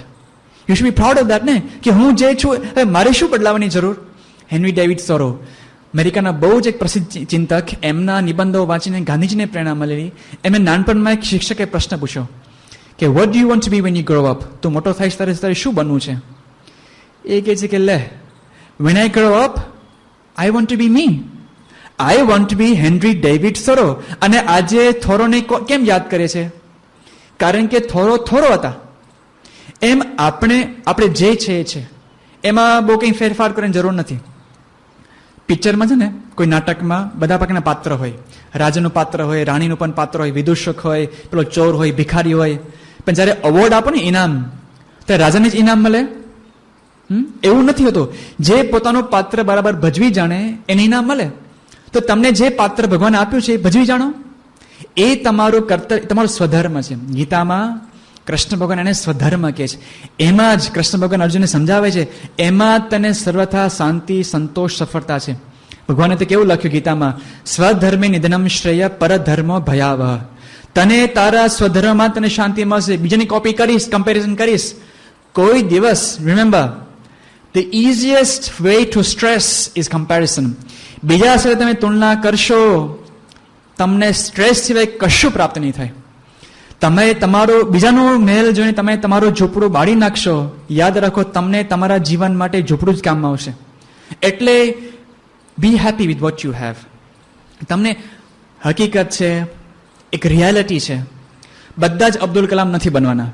You should be proud of that ને, કે હું જે છું મારે શું બદલાવાની જરૂર? હેનરી ડેવિડ થોરો, અમેરિકાના બહુ જ એક પ્રસિદ્ધ ચિંતક, એમના નિબંધો વાંચીને ગાંધીજીને પ્રેરણા મળેલી. એમને નાનપણમાં એક શિક્ષકે પ્રશ્ન પૂછ્યો કે what do you want to be when you grow up? તું મોટો થઈશ તારે શું બનવું છે? એ કહે છે કે લે, when I grow up I want to be me. I want to be Henry David Thoreau. અને આજે થોરોને કેમ યાદ કરે છે? કારણ કે થોરો હતા. એમ આપણે જે છે એ છે, એમાં બહુ કંઈ ફેરફાર કરવાની જરૂર નથી. પિક્ચરમાં છે ને કોઈ નાટકમાં બધા પ્રકારના પાત્ર હોય, રાજાનું પાત્ર હોય, રાણીનું પણ પાત્ર હોય, વિદૂષક હોય, પેલો ચોર હોય, ભિખારી હોય. પણ જયારે અવોર્ડ આપો ને ઇનામ, ત્યારે રાજાને જ ઇનામ મળે એવું નથી હોતું. જે પોતાનું પાત્ર બરાબર ભજવી જાણે એને ઇનામ મળે. તો તમને જે પાત્ર ભગવાને આપ્યું છે એ ભજવી જાણો, એ તમારું કર્તવ્ય, તમારું સ્વધર્મ છે. ગીતામાં કૃષ્ણ ભગવાન એને સ્વધર્મ કહે છે. એમાં જ કૃષ્ણ ભગવાન અર્જુનને સમજાવે છે, એમાં તને સર્વથા શાંતિ, સંતોષ, સફળતા છે. ભગવાને તો કેવું લખ્યું ગીતામાં, સ્વધર્મે નિધનમ શ્રેય પરધર્મો ભયાવહ. તને તારા સ્વધર્મમાં તને શાંતિ મળશે. બીજાની કોપી કરીશ, કમ્પેરિઝન કરીશ, કોઈ દિવસ, remember, the easiest way to stress is comparison. બીજા સાથે તમે તુલના કરશો, તમને સ્ટ્રેસ સિવાય કશું પ્રાપ્ત નહીં થાય. તમે તમારો બીજાનો મહેલ જોઈને તમે તમારું ઝૂંપડું બાળી નાખશો, યાદ રાખો તમને તમારા જીવન માટે ઝૂંપડું જ કામમાં આવશે. એટલે બી happy with what you have. તમને હકીકત છે, એક રિયાલિટી છે, બધા જ અબ્દુલ કલામ નથી બનવાના,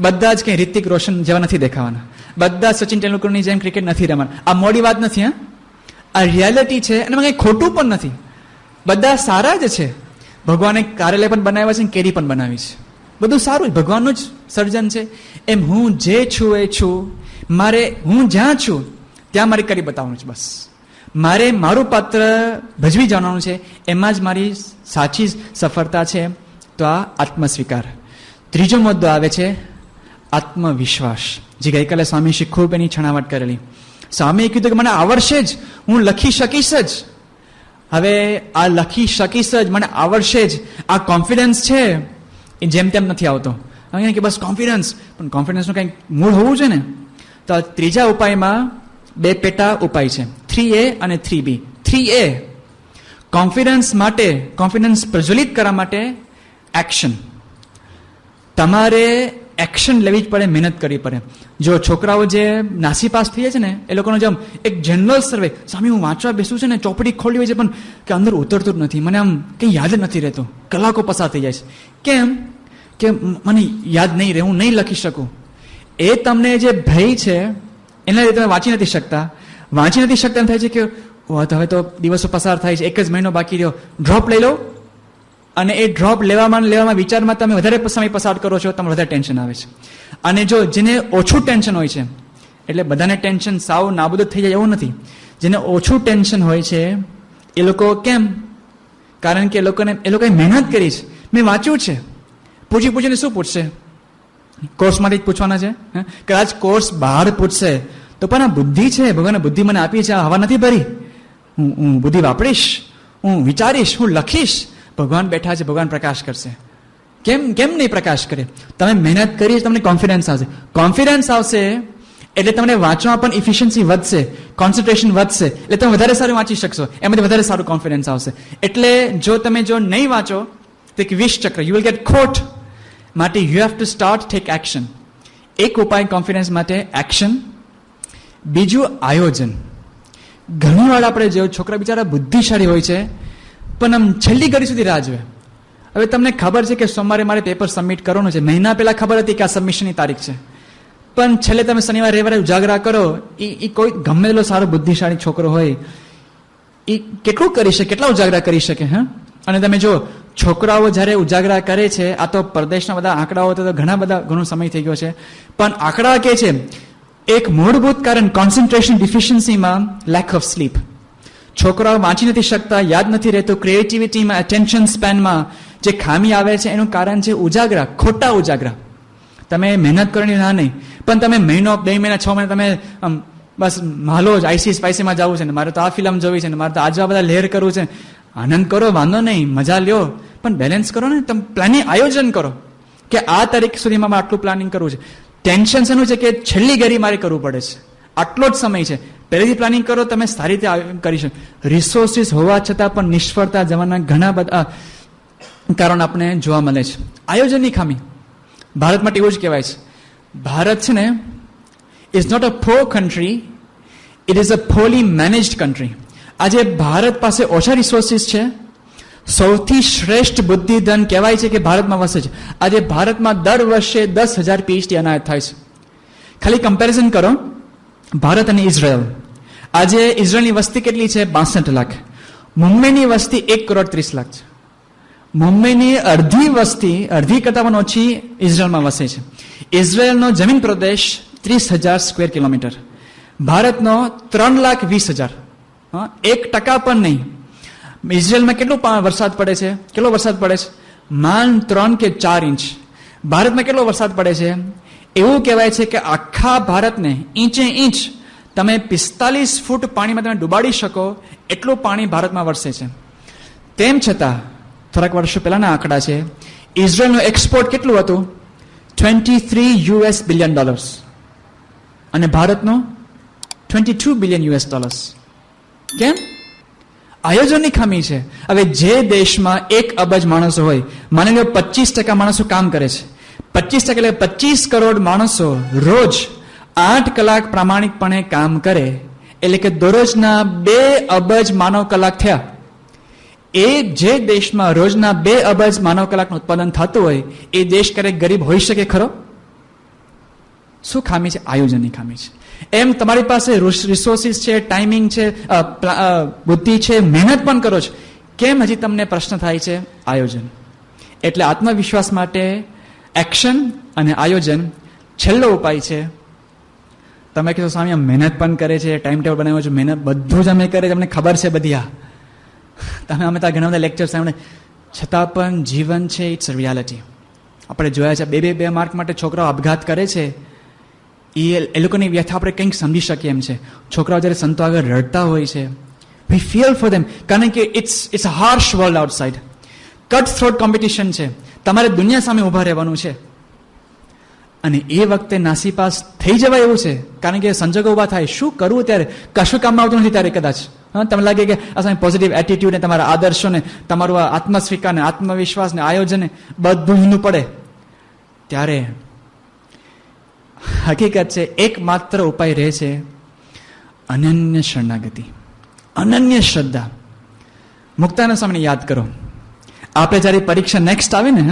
બધા જ કંઈ રિતિક રોશન જેવા નથી દેખાવાના, બધા સચિન તેંડુલકરની જેમ ક્રિકેટ નથી રમવાના. આ મોડી વાત નથી, હા, આ રિયાલિટી છે અને કંઈ ખોટું પણ નથી. બધા સારા જ છે. ભગવાને કાર્યાલય પણ બનાવ્યા છે, કેરી પણ બનાવી છે, બધું સારું જ ભગવાનનું જ સર્જન છે. એમ હું જે છું એ છું. મારે હું જ્યાં છું ત્યાં મારે કરી બતાવવાનું છે. બસ મારે મારું પાત્ર ભજવી જવાનું છે, એમાં જ મારી સાચી સફળતા છે. તો આ આત્મસ્વીકાર. ત્રીજો મુદ્દો આવે છે આત્મવિશ્વાસ, જે ગઈકાલે સ્વામી ખૂબ એની છણાવટ કરેલી. સ્વામીએ કીધું કે મને આવડશે જ, હું લખી શકીશ જ. હવે આ લખી શકીશ જ, મને આવડશે જ, આ કોન્ફિડન્સ છે એ જેમ તેમ નથી આવતો. કે બસ કોન્ફિડન્સ, પણ કોન્ફિડન્સનું કંઈક મૂળ હોવું છે ને. તો ત્રીજા ઉપાયમાં બે પેટા ઉપાય છે, 3A અને 3B. 3A કોન્ફિડન્સ માટે, કોન્ફિડન્સ પ્રજ્વલિત કરવા માટે એક્શન. તમારે એક્શન લેવી જ પડે, મહેનત કરવી પડે. જો છોકરાઓ જે નાસીપાસ થઈ જાય છે ને, એ લોકોનો જેમ એક જનરલ સર્વે, સ્વામી હું વાંચવા બેસું છે ને, ચોપડી ખોલી હોય છે પણ કે અંદર ઉતરતું જ નથી, મને આમ કંઈ યાદ જ નથી રહેતું, કલાકો પસાર થઈ જાય છે. કેમ? કે મને યાદ નહીં રહે, હું નહીં લખી શકું. એ તમને જે ભય છે એના લીધે તમે વાંચી નથી શકતા. વાંચી નથી શકતા એમ થાય છે કે હવે તો દિવસો પસાર થાય છે, એક જ મહિનો બાકી રહ્યો, ડ્રોપ લઈ લો. અને એ ડ્રોપ લેવામાં વિચારમાં તમે વધારે સમય પસાર કરો છો, તમને વધારે ટેન્શન આવે છે. અને જો જેને ઓછું ટેન્શન હોય છે, એટલે બધાને ટેન્શન સાવ નાબૂદ થઈ જાય એવું નથી. જેને ઓછું ટેન્શન હોય છે એ લોકો કેમ? કારણ કે એ લોકોએ મહેનત કરી છે, મેં વાંચ્યું છે. પૂછીને શું પૂછશે? કોર્સમાંથી જ પૂછવાના છે. કદાચ કોર્સ બહાર પૂછશે તો પણ આ બુદ્ધિ છે, ભગવાને બુદ્ધિ મને આપી છે, આ હવા નથી ભરી. હું બુદ્ધિ વાપરીશ, હું વિચારીશ, હું લખીશ. ભગવાન બેઠા છે, ભગવાન પ્રકાશ કરશે. કેમ નહીં પ્રકાશ કરે? તમે મહેનત કરી, તમને કોન્ફિડન્સ આવશે. કોન્ફિડન્સ આવશે એટલે તમને વાંચવા પણ ઇફિશિયન્સી વધશે, કોન્સન્ટ્રેશન વધશે, એટલે તમે વધારે સારું વાંચી શકશો, એમાંથી વધારે સારું કોન્ફિડન્સ આવશે. એટલે જો નહીં વાંચો તો એક વિષ ચક્ર, યુ વિલ ગેટ ખોટ. માટે you have to start tech action. એક ઉપાય કોન્ફિડન્સ માટે એક્શન. બીજું આયોજન. ઘણી વાર આપણે જો છોકરા બિચારા બુદ્ધિશાળી હોય છે પણ આમ છેલ્લી ઘડી સુધી રાહ જોવે. હવે તમને ખબર છે કે સોમવારે મારે પેપર સબમિટ કરવાનું છે, મહિના પહેલા ખબર હતી કે આ સબમિશનની તારીખ છે, પણ છેલ્લે તમે શનિવાર રવિવારે ઉજાગરા કરો. એ કોઈ ગમે તેલો સારો બુદ્ધિશાળી છોકરો હોય એ કેટલું કરી શકે, કેટલા ઉજાગરા કરી શકે? હા. અને તમે જો છોકરાઓ જ્યારે ઉજાગરા કરે છે, આ તો પરદેશના બધા આંકડાઓ તો ઘણો સમય થઈ ગયો છે, પણ આંકડા કહે છે એક મૂળભૂત કારણ કોન્સન્ટ્રેશન ડિફિશિયન્સીમાં લેક ઓફ સ્લીપ. છોકરાઓ વાંચી નથી શકતા, યાદ નથી રહેતું, ક્રિએટિવિટીમાં, એટેન્શન સ્પેનમાં જે ખામી આવે છે એનું કારણ છે ઉજાગરા, ખોટા ઉજાગરા. તમે મહેનત કરવાની ના નહીં, પણ તમે મહિનો, 2 મહિના, 6 મહિના તમે બસ માલો જ આઈસી સ્પાઈસીમાં જવું છે ને, મારે તો આ ફિલ્મ જોવી છે ને, મારે તો આજવા બધા લહેર કરવું છે. આનંદ કરો, વાંધો નહીં, મજા લ્યો, પણ બેલેન્સ કરો ને. તમે પ્લાનિંગ, આયોજન કરો કે આ તારીખ સુધીમાં મારે આટલું પ્લાનિંગ કરવું છે. ટેન્શન શેનું છે કે છેલ્લી ઘડી મારે કરવું પડે છે, આટલો જ સમય છે. પહેલેથી પ્લાનિંગ કરો, તમે સારી રીતે કરી શકો. રિસોર્સિસ હોવા છતાં પણ નિષ્ફળતા જવાના ઘણા બધા કારણ આપણે જોવા મળે છે. આયોજનની ખામી. ભારત માટે એવું જ કહેવાય છે, ભારત છે ને is not a Por country, it is a poly managed country. આજે ભારત પાસે ઓછા રિસોર્સિસ છે, સૌથી શ્રેષ્ઠ બુદ્ધિધન કહેવાય છે કે ભારતમાં વસે છે. આજે ભારતમાં દર વર્ષે 10,000 PhD અનાયત થાય છે. ખાલી કમ્પેરિઝન કરો ભારત અને ઇઝરાયલ. આજે ઇઝરાયલની વસ્તી કેટલી છે? 62 લાખ. મુંબઈની વસ્તી 1,30,00,000 છે. મુંબઈની અડધી વસ્તી, અડધી કરતા પણ ઓછી ઇઝરાયલમાં વસે છે. ઇઝરાયલનો જમીન પ્રદેશ 30,000 સ્ક્વેર કિલોમીટર. ભારતનો 3,20,000. 1% પણ નહીં. ઇઝરાયલમાં કેટલો વરસાદ પડે છે? કેટલો વરસાદ પડે છે? માન 3 કે 4 ઇંચ. ભારતમાં કેટલો વરસાદ પડે છે? એવું કહેવાય છે કે આખા ભારતને ઇંચે ઇંચ તમે 45 ફૂટ પાણીમાં તમે ડુબાડી શકો એટલું પાણી ભારતમાં વરસે છે. તેમ છતાં થોડાક વર્ષો પહેલાના આંકડા છે, ઇઝરાયલનું એક્સપોર્ટ કેટલું હતું? $23 બિલિયન અને ભારતનો $22 બિલિયન. કેમ? આયોજનની ખામી છે. હવે જે દેશમાં 1 અબજ માણસો હોય, માની લો 25% માણસો કામ કરે છે, 25% એટલે 25 કરોડ માણસો રોજ 8 કલાક પ્રામાણિકપણે કામ કરે, એટલે કે દરરોજના 2 અબજ માનવ કલાક થયા. એ જે દેશમાં રોજના 2 અબજ માનવ કલાકનું ઉત્પાદન થતું હોય, એ દેશ ક્યારેક ગરીબ હોઈ શકે ખરો? શું ખામી છે? આયોજનની ખામી છે. એમ તમારી પાસે રિસોર્સિસ છે, ટાઈમિંગ છે, બુદ્ધિ છે, મહેનત પણ કરો છો, કેમ હજી તમને પ્રશ્ન થાય છે? આયોજન. એટલે આત્મવિશ્વાસ માટે એક્શન અને આયોજન છેલ્લો ઉપાય છે. તમે કીધું સ્વામી મહેનત પણ કરે છે, ટાઈમ ટેબલ બનાવ્યો છે, મહેનત બધું જ અમે કરે છે, અમને ખબર છે બધી. તમે અમે ત્યાં ઘણા બધા લેક્ચર સાંભળે, છતાં પણ જીવન છે, ઇટ્સ અ રિયાલિટી. આપણે જોયા છે 2 માર્ક માટે છોકરાઓ આપઘાત કરે છે. એ લોકોની વ્યથા આપણે કંઈક સમજી શકીએ એમ છે. છોકરાઓ જ્યારે સંતો આગળ રડતા હોય છે, વી ફીલ ફોર ધેમ, કારણ કે it's a harsh world outside. Cut throat competition છે. તમારે દુનિયા સામે ઊભા રહેવાનું છે. અને એ વખતે નાસીપાસ થઈ જવાય એવું છે, કારણ કે સંજોગો ઊભા થાય. શું કરવું ત્યારે? કશું કામમાં આવતું નથી ત્યારે કદાચ. તમને લાગે કે આ પોઝિટિવ એટીટ્યુડ ને તમારા આદર્શો ને તમારું આત્મસ્વીકાર ને આત્મવિશ્વાસ ને આયોજન બધું હિંદુ પડે, ત્યારે હકીકત છે એકમાત્ર ઉપાય રહે છે અનન્ય શરણાગતિ, અનન્ય શ્રદ્ધા. મુક્તાનંદ સ્વામીને યાદ કરો. આપણે જ્યારે પરીક્ષા નેક્સ્ટ આવે ને,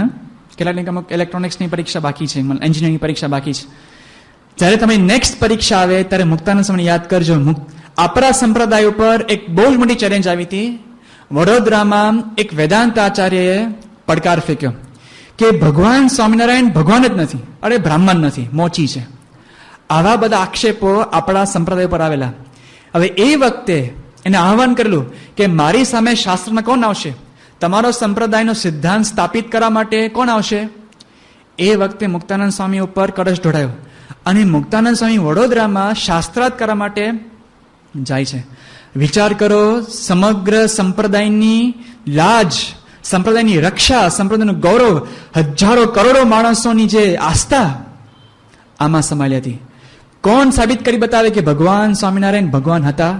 કેટલાક અમુક ઇલેક્ટ્રોનિક્સની પરીક્ષા બાકી છે, એન્જિનિયરિંગની પરીક્ષા બાકી છે, જ્યારે તમે નેક્સ્ટ પરીક્ષા આવે ત્યારે મુક્તાનંદ સ્વામીને યાદ કરજો. આપણા સંપ્રદાય ઉપર એક બહુ જ મોટી ચેલેન્જ આવી હતી. વડોદરામાં એક વેદાંત આચાર્યએ પડકાર ફેંક્યો કે ભગવાન સ્વામિનારાયણ ભગવાન જ નથી, અરે બ્રાહ્મણ નથી, મોચી છે. આવા બધા આક્ષેપો આપણા સંપ્રદાય પર આવેલા. હવે એ વખતે એને આહવાન કરેલું કે મારી સામે શાસ્ત્રમાં કોણ આવશે? તમારો સંપ્રદાયનો સિદ્ધાંત સ્થાપિત કરવા માટે કોણ આવશે? એ વખતે મુક્તાનંદ સ્વામી ઉપર કળશ ઢોળાયો અને મુક્તાનંદ સ્વામી વડોદરામાં શાસ્ત્રાર્થ કરવા માટે જાય છે. વિચાર કરો, સમગ્ર સંપ્રદાયની લાજ, સંપ્રદાયની રક્ષા, સંપ્રદાયનું ગૌરવ, હજારો કરોડો માણસોની જે આસ્થા આમાં સમાયેલી હતી. કોણ સાબિત કરી બતાવે કે ભગવાન સ્વામિનારાયણ ભગવાન હતા?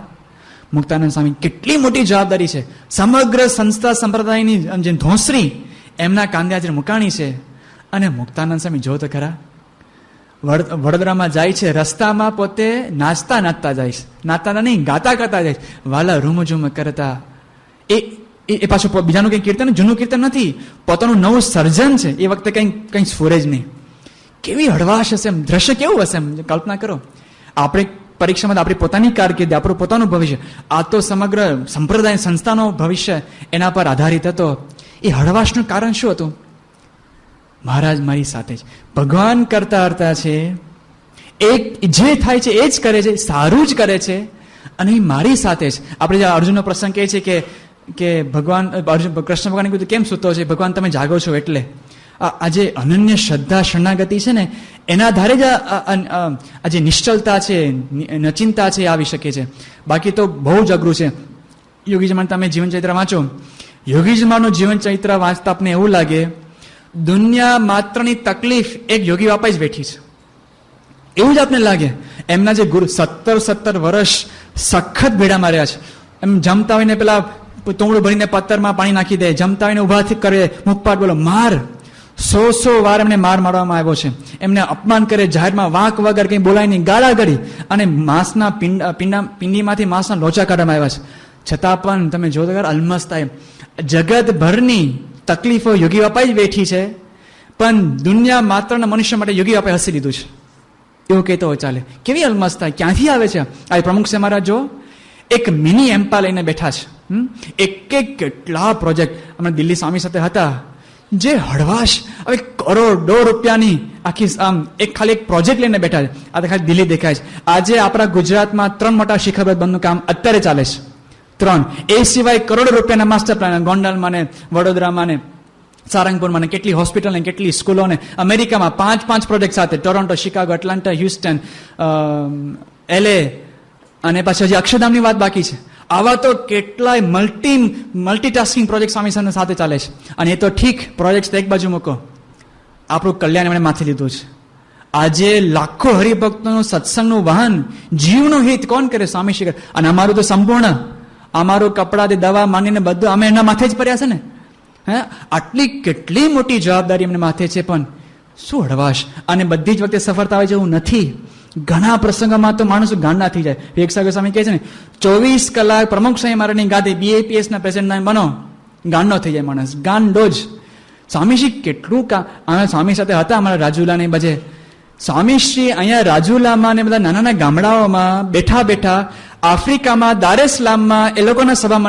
મુક્તાનંદ સ્વામી. કેટલી મોટી જવાબદારી છે. સમગ્ર સંસ્થા સંપ્રદાયની જે ધોંસરી એમના કાંધે આજે મુકાણી છે. અને મુક્તાનંદ સ્વામી જો તો ખરા, વડોદરામાં જાય છે, રસ્તામાં પોતે નાચતા જાય છે, નાચતા નહીં ગાતા કરતા જાય છે, વાલા રૂમ ઝૂમ કરતા. એ પાછું બીજાનું કંઈ કીર્તન, જૂનું કીર્તન નથી, પોતાનું નવું સર્જન છે. એ વખતે કંઈ સ્ફુરે જ નહીં. કેવી હળવાશ હશે, એમ દ્રશ્ય કેવું હશે, એમ કલ્પના કરો. આપણે પરીક્ષામાં આપણી પોતાની કારકિર્દી, આપણું પોતાનું ભવિષ્ય, આ તો સમગ્ર સંપ્રદાય સંસ્થાનો ભવિષ્ય એના પર આધારિત હતો. એ હળવાશનું કારણ શું હતું? મહારાજ મારી સાથે જ ભગવાન કરતા હરતા છે, એક જે થાય છે એ જ કરે છે, સારું જ કરે છે, અને એ મારી સાથે જ. આપણે જે અર્જુનનો પ્રસંગ કહે છે કે ભગવાન કૃષ્ણ ભગવાને કીધું કેમ સૂતો છે? ભગવાન તમે જાગો છો એટલે. આ જે અનન્ય શ્રદ્ધા શરણાગતિ છે ને, એના આધારે જ આ જે નિશ્ચલતા છે, નચિંતા છે, આવી શકે છે. બાકી તો બહુ જ અઘરું છે. યોગી જમાન તમે જીવન ચરિત્ર વાંચો, યોગી જમાનનું જીવન ચરિત્ર વાંચતા આપને એવું લાગે દુનિયા માત્રની તકલીફ એક યોગી બાપા જ બેઠી છે, એવું જ આપને લાગે. એમના જે ગુરુ 17 વર્ષ સખત ભેડા માર્યા છે. એમ જમતા હોય ને પેલા તોમડું ભરીને પત્તરમાં પાણી નાખી દે, જમતા હોય ને ઉભા કરે, મુખપાટ બોલો, માર 100 વાર એમને મારવામાં આવ્યો છે. એમને અપમાન કરે, જાહેરમાં વાંક વગર કંઈ બોલાય નહીં, ગાળા ગળી, અને માંસના પિંડીમાંથી માંસના લોચા કાઢવામાં આવ્યા છે. છતાં પણ તમે જો તો અલમસ્ત થાય. જગતભરની તકલીફો યોગી બાપા જ બેઠી છે, પણ દુનિયા માત્રના મનુષ્ય માટે યોગી બાપાએ હસી લીધું છે, એવું કહેતો હોય ચાલે. કેવી અલમસ્ત થાય, ક્યાંથી આવે છે? આ પ્રમુખ છે મહારાજ જો, એક મિની એમ્પા લઈને બેઠા છે. એક કેટલા પ્રોજેક્ટ હમણાં દિલ્હી સ્વામી સાથે હતા, જે હળવાશ, હવે કરોડો રૂપિયાની આખી આમ ખાલી એક પ્રોજેક્ટ લઈને બેઠા છે. આ તો ખાલી દિલ્હી દેખાય છે. આજે આપણા ગુજરાતમાં 3 મોટા શિખરબદ્ધ બંધનું કામ અત્યારે ચાલે છે, 3. એ સિવાય કરોડો રૂપિયાના માસ્ટર પ્લાન ગોંડલમાં ને વડોદરામાં ને સારંગપુરમાં ને કેટલી હોસ્પિટલ ને કેટલી સ્કૂલો ને અમેરિકામાં 5 પ્રોજેક્ટ સાથે, Toronto, Chicago, Atlanta, Houston, LA અને પછી હજી અક્ષરધામની વાત બાકી છે. આવા તો કેટલાય મલ્ટીટાસ્કિંગ પ્રોજેક્ટ સ્વામી સાથે ચાલે છે. અને એ તો ઠીક, પ્રોજેક્ટ એક બાજુ મૂકો, આપણું કલ્યાણ એમણે માથે લીધું છે. આજે લાખો હરિભક્તોનું સત્સંગનું વાહન, જીવનું હિત કોણ કરે? સ્વામી શિખર. અને અમારું તો સંપૂર્ણ, અમારું કપડાથી દવા માંડીને બધું અમે એમના માથે જ પડ્યા છે ને. આટલી કેટલી મોટી જવાબદારી એમને માથે છે, પણ શું હળવાશ. અને બધી જ વખતે સફળતા આવે જેવું નથી. ઘણા પ્રસંગોમાં તો માણસો ગાંડા થઈ જાય. વિવેકાનંદ સ્વામી કહે છે ને, 24 કલાક પ્રમુખ સ્વામી મહારાજની ગાદી BAPS ના પ્રેસિડેન્ટ બનો, ગાંડો થઈ જાય માણસ, ગાંડો જ. સ્વામીશ્રી કેટલું સ્વામી સાથે હતા અમારા રાજુલાની બજે. સ્વામીશ્રી અહીંયા રાજુલામાં ને બધા નાના ગામડાઓમાં બેઠા બેઠા આફ્રિકામાં દારેસલામમાં એ લોકોના સભા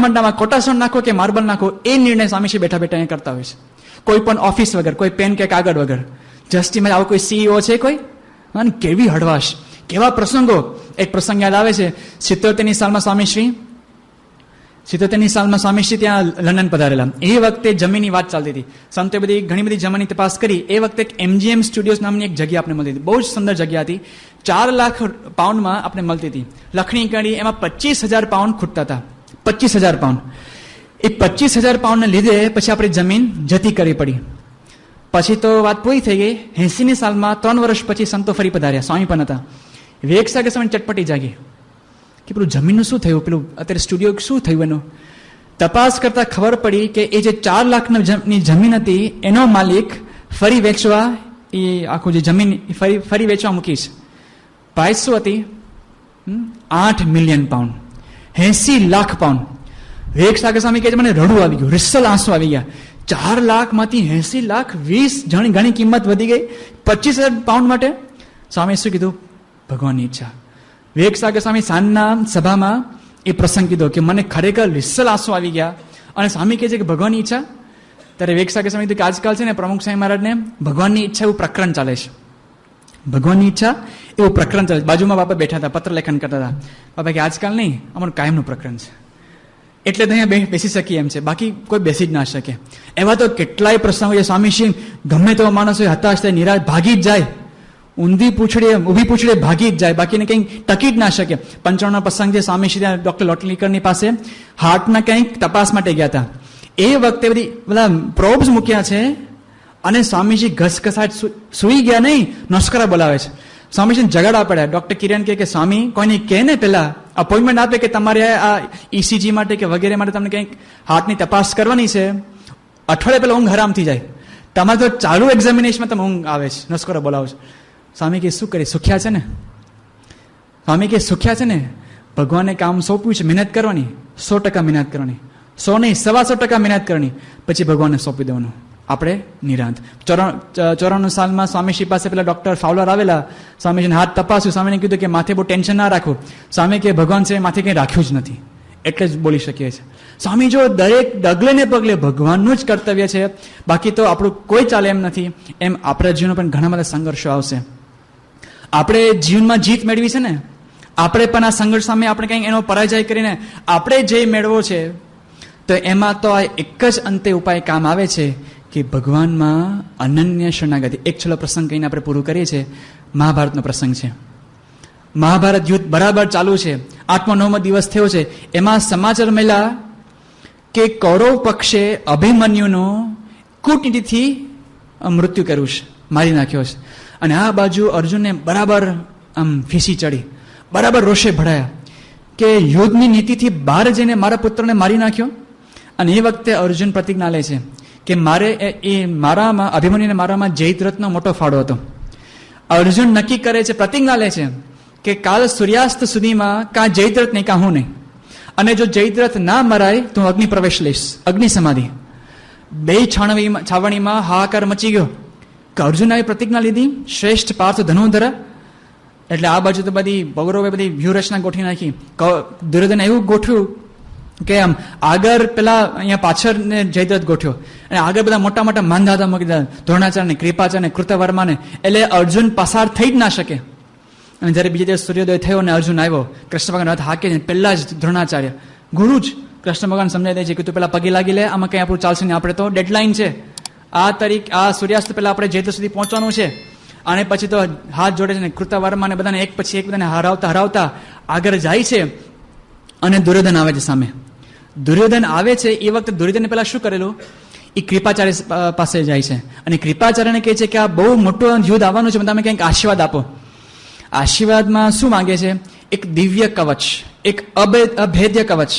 મંડપમાં કોટાસણ નાખો કે માર્બલ નાખો, એ નિર્ણય સ્વામીશ્રી બેઠા બેઠા અહીંયા કરતા હોય છે. કોઈ પણ ઓફિસ વગર, કોઈ પેન કે કાગળ વગર. જસ્ટીમાં આવો કોઈ CEO છે કોઈ? અને કેવી હળવાશ, કેવા પ્રસંગો. એક પ્રસંગ યાદ આવે છે, 77ની સાલમાં સ્વામીશ્રી ત્યાં લંડન પધારેલા. એ વખતે જમીનની વાત ચાલતી હતી. સંતો ઘણી બધી જમીનની તપાસ કરી. એ વખતે MGM સ્ટુડિયોઝ નામની એક જગ્યા આપણે મળતી હતી. બહુ જ સુંદર જગ્યા હતી. 4 લાખ પાઉન્ડમાં આપણે મળતી હતી. લખણી કરી એમાં 25,000 પાઉન્ડ ખૂટતા હતા. 25,000 પાઉન્ડ. એ 25,000 પાઉન્ડને લીધે પછી આપણે જમીન જતી કરવી પડી. પછી તો વાત પૂરી થઈ ગઈ. 80ની સાલમાં 3 વર્ષ પછી સંતો ફરી પધાર્યા. સ્વામી પણ હતા. વિવેક સાગર સ્વામી ચટપટી જાગી કે પેલું જમીનનું શું થયું, પેલું અત્યારે સ્ટુડિયો શું થયું. એનું તપાસ કરતા ખબર પડી કે એ જે 4 લાખની જમીન હતી એનો માલિક ફરી વેચવા, એ આખું જે જમીન ફરી વેચવા મૂકી છે. પ્રાઇસ શું હતી? 8 મિલિયન પાઉન્ડ, 80 લાખ પાઉન્ડ. વિવેક સાગર સ્વામી કહે છે, મને રડવું આવી ગયું, રિસલ આંસુ આવી ગયા. 4 લાખમાંથી 80 લાખ, 20 ઘણી કિંમત વધી ગઈ 25,000 પાઉન્ડ માટે. સ્વામી શું કીધું? ભગવાનની ઈચ્છા. વિવેક સાગર સ્વામી સાંજના સભામાં એ પ્રસંગ કીધો કે મને ખરેખર રિસલ આંસુ આવી ગયા. અને સ્વામી કહે છે કે ભગવાનની ઈચ્છા. ત્યારે વિવેક સાગર સ્વામી કીધું કે આજકાલ છે ને પ્રમુખ સ્વામી મહારાજને ભગવાનની ઈચ્છા એવું પ્રકરણ ચાલે છે. ભગવાનની ઈચ્છા એવું પ્રકરણ ચાલે છે. બાજુમાં બાપા બેઠા હતા, પત્ર લેખન કરતા હતા. બાપા કે આજકાલ નહીં, અમારું કાયમનું પ્રકરણ છે, એટલે તો અહીંયા બેસી શકીએ એમ છે, બાકી કોઈ બેસી જ ના શકે. એવા તો કેટલાય પ્રસંગો છે. સ્વામીશ્રી ગમે તેવા માણસો હતાશ થાય, નિરાશ, ભાગી જ જાય. ઊંધી પૂછડે ભાગી જ જાય, બાકીને કંઈક ટકી જ ના શકે. 95નો પ્રસંગ છે. સ્વામીશ્રી ત્યાં ડોક્ટર લોટલીકરની પાસે હાર્ટના કંઈક તપાસ માટે ગયા હતા. એ વખતે બધા પ્રોબ્સ મૂક્યા છે અને સ્વામીજી ઘસઘસાટ સુઈ ગયા નહીં, નસ્કરા બોલાવે છે. સ્વામીજીને જગાડવા પડ્યા. ડોક્ટર કિરણ કે સ્વામી કોઈને કહે ને પેલા અપોઇન્ટમેન્ટ આપે કે તમારે આ ECG માટે કે વગેરે માટે તમને કંઈક હાર્ટની તપાસ કરવાની છે, અઠવાડિયા પહેલા ઊંઘ હરામ થઈ જાય. તમારે તો ચાલુ એક્ઝામિનેશનમાં તમે ઊંઘ આવે છે, નસ્કરો બોલાવો છો. સ્વામી કે શું કરી, સુખ્યા છે ને? સ્વામી કે સુખ્યા છે ને? ભગવાને કામ સોંપ્યું છે, મહેનત કરવાની, 100% મહેનત કરવાની, 100 નહીં 125% મહેનત કરવાની, પછી ભગવાનને સોંપી દેવાનું. આપણે નિરાંત. 94 સાલમાં સ્વામીશ્રી પાસે પેલા ડોક્ટર ફાવલર આવેલા. સ્વામીજીને હાથ તપાસ્યું. સ્વામીને કીધું કે માથે બહુ ટેન્શન ના રાખવું. સ્વામી કે ભગવાન છે માથે કંઈ રાખ્યું જ નથી, એટલે જ બોલી શકીએ છીએ. સ્વામી જો દરેક ડગલે ને પગલે ભગવાનનું જ કર્તવ્ય છે, બાકી તો આપણું કોઈ ચાલે એમ નથી. એમ આપણા જીવનમાં પણ ઘણા બધા સંઘર્ષો આવશે. આપણે જીવનમાં જીત મેળવી છે ને, આપણે પણ આ સંઘર્ષ સામે આપણે કંઈક એનો પરાજય કરીને આપણે જે મેળવો છે, તો એમાં તો આ એક જ અંતે ઉપાય કામ આવે છે કે ભગવાનમાં અનન્ય શરણાગતિ. એક છેલ્લો પ્રસંગ કહીને આપણે પૂરું કરીએ છીએ. મહાભારતનો પ્રસંગ છે. મહાભારત યુદ્ધ બરાબર ચાલુ છે, 8મો 9મો દિવસ થયો છે. એમાં સમાચાર મળ્યા કે કૌરવ પક્ષે અભિમન્યુનો કૂટનીતિથી મૃત્યુ કર્યું છે, મારી નાખ્યો છે. અને આ બાજુ અર્જુનને બરાબર આમ ફીસી ચડી, બરાબર રોષે ભરાયા કે યુદ્ધની નીતિથી બહાર જઈને મારા પુત્રને મારી નાખ્યો. અને એ વખતે અર્જુન પ્રતિજ્ઞા લે છે કે મારામાં અભિમન્યુને મારામાં જયદ્રથનો મોટો ફાળો હતો. અર્જુન નક્કી કરે છે, પ્રતિજ્ઞા લે છે કે કાલ સૂર્યાસ્ત સુધીમાં કાં જયદ્રથ નહીં કાં હું નહીં. અને જો જયદ્રથ ના મરાય તો હું અગ્નિ પ્રવેશ લઈશ, અગ્નિ સમાધિ. 2 છાવણીમાં હાહાકાર મચી ગયો કે અર્જુન આવી પ્રતિજ્ઞા લીધી, શ્રેષ્ઠ પાર્થ ધનુર્ધર, એટલે આ બાજુ તો બધી કૌરવે બધી વ્યૂહરચના ગોઠવી નાખી. દુર્યોધને એવું ગોઠવ્યું કે આમ આગળ પેલા અહીંયા પાછળ ને જયદ્રથ ગોઠ્યો, અને આગળ બધા મોટા મોટા માંધાતા મૂકી દીધા, દ્રોણાચાર્યને, કૃપાચાર્યને, કૃતવર્માને. એટલે અર્જુન પસાર થઈ જ ના શકે. અને જયારે બીજે દિવસ સૂર્યોદય થયો અને અર્જુન આવ્યો, કૃષ્ણ ભગવાન રથ હાકે પહેલા જ દ્રોણાચાર્ય ગુરુ જ કૃષ્ણ ભગવાન સમજાવી દે છે કે તું પેલા પગે લાગી લે, આમાં કઈ આપણું ચાલશે નહીં, આપણે તો ડેડલાઇન છે, આ સૂર્યાસ્ત પેલા આપણે જયદ્રથ સુધી પહોંચવાનું છે. અને પછી તો હાથ જોડે છે ને કૃતવર્માને બધાને એક પછી એક બધાને હરાવતા આગળ જાય છે. અને દુર્યોધન આવે છે સામે. દુર્યોધન આવે છે એ વખતે દુર્યોધને પેલા શું કરેલું, એ કૃપાચાર્ય પાસે જાય છે અને કૃપાચાર્યને કહે છે કે આ બહુ મોટું યુદ્ધ આવવાનું છે, તમે કંઈક આશીર્વાદ આપો. આશીર્વાદમાં શું માંગે છે? એક દિવ્ય કવચ, એક અભેદ્ય કવચ.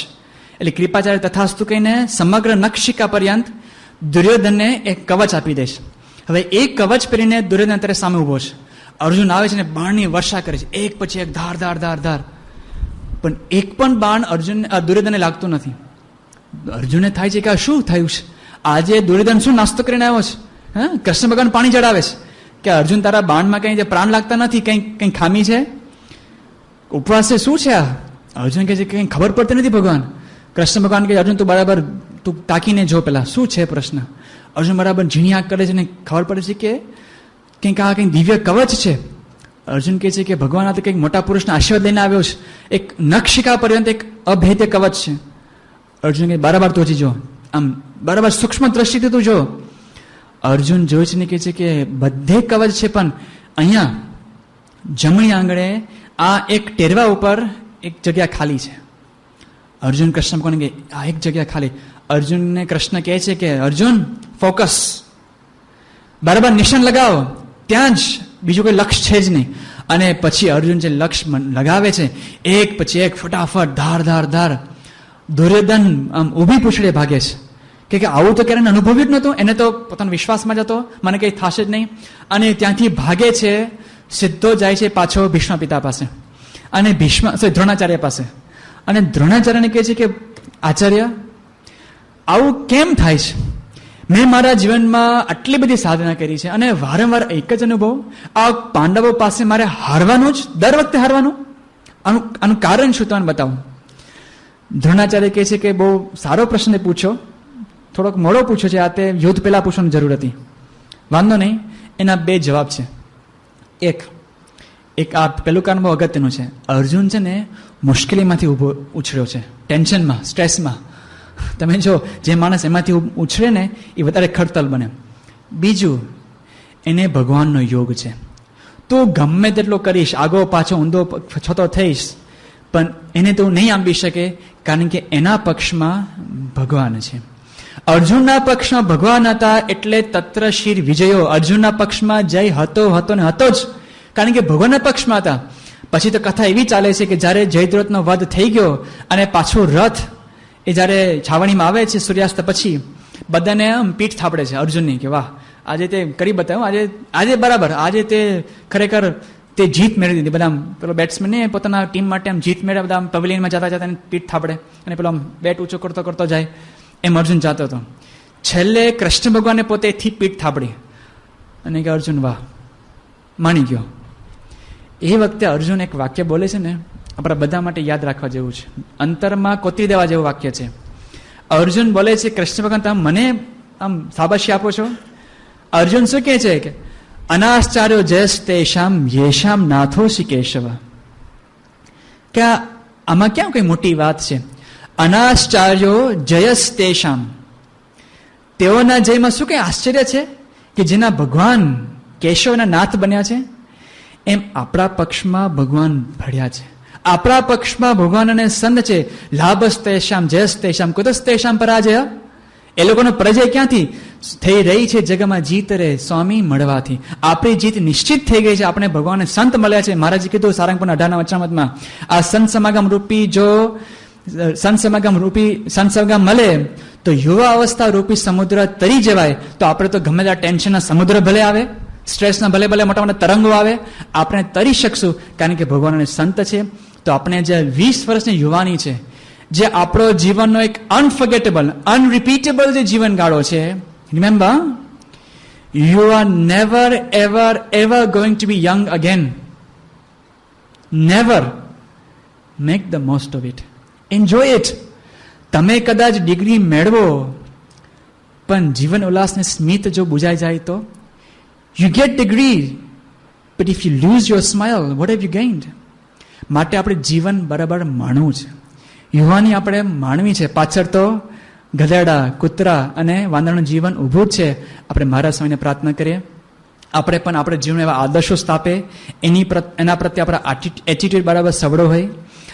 એટલે કૃપાચાર્ય તથાસ્તુ કહીને સમગ્ર નખશિકા પર્યંત દુર્યોધનને એક કવચ આપી દે છે. હવે એ કવચ પહેરીને દુર્યોધન અત્યારે સામે ઉભો છે. અર્જુન આવે છે ને બાણની વર્ષા કરે છે, એક પછી એક ધાર ધાર ધાર ધાર, પણ એક પણ બાણ દુર્યોધનને લાગતું નથી. અર્જુનને થાય છે કે આ શું થયું છે, આજે દુર્યોધન શું નાસ્તો કરીને આવ્યો છે? હા, કૃષ્ણ ભગવાન પાણી ચડાવે છે કે અર્જુન તારા બાણમાં કઈ પ્રાણ લાગતા નથી, કઈ ખામી છે, ઉપવાસ છે, શું છે આ? અર્જુન કહે છે કે કઈ ખબર પડતી નથી ભગવાન. કૃષ્ણ ભગવાન કહે અર્જુન તું બરાબર તું તાકીને જો પેલા શું છે પ્રશ્ન. અર્જુન બરાબર ઝીણી આંખ કરે છે ને ખબર પડે છે કે કંઈક આ કંઈક દિવ્ય કવચ છે. અર્જુન કહે છે કે ભગવાન આ તો કંઈક મોટા પુરુષના આશીર્વાદ લઈને આવ્યો છે, એક નખશિકા પર્યંત એક અભેદ્ય કવચ છે. અર્જુન કહે બરાબર તોજી જો, આમ બરાબર સૂક્ષ્મ દ્રષ્ટિથી તું જો. અર્જુન જોઈ છે ને કહે છે કે બધે કવચ છે, પણ અહીંયા જમણી આંગળે આ એક ટેરવા ઉપર એક જગ્યા ખાલી છે. અર્જુન કૃષ્ણ ભગવાન કે આ એક જગ્યા ખાલી. અર્જુનને કૃષ્ણ કહે છે કે અર્જુન ફોકસ, બરાબર નિશાન લગાવો, ત્યાં જ, બીજું કોઈ લક્ષ્ય છે જ નહીં. અને પછી અર્જુન જે લક્ષ્ય લગાવે છે એક પછી એક ફટાફટ ધાર ધાર ધાર, દુર્યોધન આમ ઊભી પૂછડે ભાગે છે કે આવું તો ક્યારે અનુભવ્યું જ નહોતું. એને તો પોતાના વિશ્વાસમાં જતો મને કંઈ થશે જ નહીં. અને ત્યાંથી ભાગે છે, સીધો જાય છે પાછો ભીષ્મ પિતા પાસે અને દ્રોણાચાર્ય પાસે. અને દ્રોણાચાર્યને કહે છે કે આચાર્ય આવું કેમ થાય છે? મેં મારા જીવનમાં આટલી બધી સાધના કરી છે અને વારંવાર એક જ અનુભવ, આ પાંડવો પાસે મારે હારવાનું જ, દર વખતે હારવાનું, આનું કારણ શું તમને બતાવું. દ્રોણાચાર્ય કહે છે કે બહુ સારો પ્રશ્ન પૂછો, થોડોક મોડો પૂછો છે, આ તે યુદ્ધ પહેલા પૂછવાની જરૂર હતી. વાંધો નહીં, એના બે જવાબ છે. એક આ પેલું કારણ બહુ અગત્યનું છે. અર્જુન છે ને મુશ્કેલીમાંથી ઉછળ્યો છે, ટેન્શનમાં, સ્ટ્રેસમાં. તમે જો જે માણસ એમાંથી ઉછળે ને એ વધારે ખડતલ બને. બીજું, એને ભગવાનનો યોગ છે. તું ગમે તેટલો કરીશ, આગો પાછો ઊંધો છતો થઈશ, પણ એને તું નહીં આંબી શકે, કારણ કે એના પક્ષમાં ભગવાન છે. અર્જુનના પક્ષમાં ભગવાન હતા એટલે તત્ર શિર વિજયો. અર્જુનના પક્ષમાં જય હતો ને હતો જ, કારણ કે ભગવાનના પક્ષમાં હતા. પછી તો કથા એવી ચાલે છે કે જ્યારે જયદ્રથનો વધ થઈ ગયો અને પાછો રથ એ જ્યારે છાવણીમાં આવે છે સૂર્યાસ્ત પછી, બધાને આમ પીઠ થાપડે છે અર્જુનની કે વાહ આજે તે કરી બતાવ્યું, આજે બરાબર, આજે તે ખરેખર તે જીત મેળવી દીધી. બધા પેલો બેટ્સમેન પોતાના ટીમ માટે આમ જીત મેળવ્યા, બધા પવેલિયનમાં જતા પીઠ થાપડે અને પેલો બેટ ઊંચો કરતો જાય, એમ અર્જુન જાતો હતો. છેલ્લે કૃષ્ણ ભગવાને પોતે એથી પીઠ થાપડી અને કે અર્જુન વાહ, માની ગયો. એ વખતે અર્જુન એક વાક્ય બોલે છે ને, આપણા બધા માટે યાદ રાખવા જેવું છે, અંતરમાં કોતરી દેવા જેવું વાક્ય છે. અર્જુન બોલે છે કૃષ્ણ ભગવાન તમે મને આમ શાબાશી આપો છો. અર્જુન શું કહે છે કે અનાશ્ચાર્યો જયસ તેષામ યેષામ નાથોસી કેશવ. કે આમાં ક્યાં કઈ મોટી વાત છે? અનાશ્ચાર્યો જયસ તેષામ, તેઓના જયમાં શું કઈ આશ્ચર્ય છે કે જેના ભગવાન કેશવના નાથ બન્યા છે? એમ આપણા પક્ષમાં ભગવાન ભળ્યા છે, આપણા પક્ષમાં ભગવાન અને સંત છે. લાભસ્તેષામ જયસ્તેષામ કુતસ્તેષામ પરાજય. એ લોકોનો પરાજય ક્યાંથી થઈ રહી છે? જગમાં જીત રે સ્વામી મળવાથી. આપણી જીત નિશ્ચિત થઈ ગઈ છે, આપણે ભગવાન સંત મળ્યા છે. મહારાજે કીધું સારંગપુર 18ના વચનામૃતમાં, આ સંત સમાગમ રૂપી જો સંત સમાગમ મળે તો યુવા અવસ્થા રૂપી સમુદ્ર તરી જવાય. તો આપણે તો ગમે ત્યાં ટેન્શનના સમુદ્ર ભલે આવે, સ્ટ્રેસના ભલે મોટા મોટા તરંગો આવે, આપણે તરી શકશું, કારણ કે ભગવાન સંત છે. તો આપણે જે 20 વર્ષની યુવાની છે, જે આપણો જીવનનો એક અનફર્ગેટેબલ, અનરિપીટેબલ જે જીવન ગાળો છે, remember you are never ever ever going to be young again. Never make the most of it. Enjoy it. તમે કદાચ ડિગ્રી મેળવો પણ જીવન ઉલ્લાસને સ્મિત જો બુજાઈ જાય તો you get degree but if you lose your smile what have you gained. માટે આપણે જીવન બરાબર માણવું છે. યુવાની આપણે માણવી છે. પાછળ તો ગધેડા, કૂતરા અને વાંદરાનું જીવન ઊભું જ છે. આપણે મહારાજ સ્વામીને પ્રાર્થના કરીએ આપણે પણ આપણે જીવન એવા આદર્શો સ્થાપે, એના પ્રત્યે આપણા એટીટ્યુડ બરાબર સવડો હોય,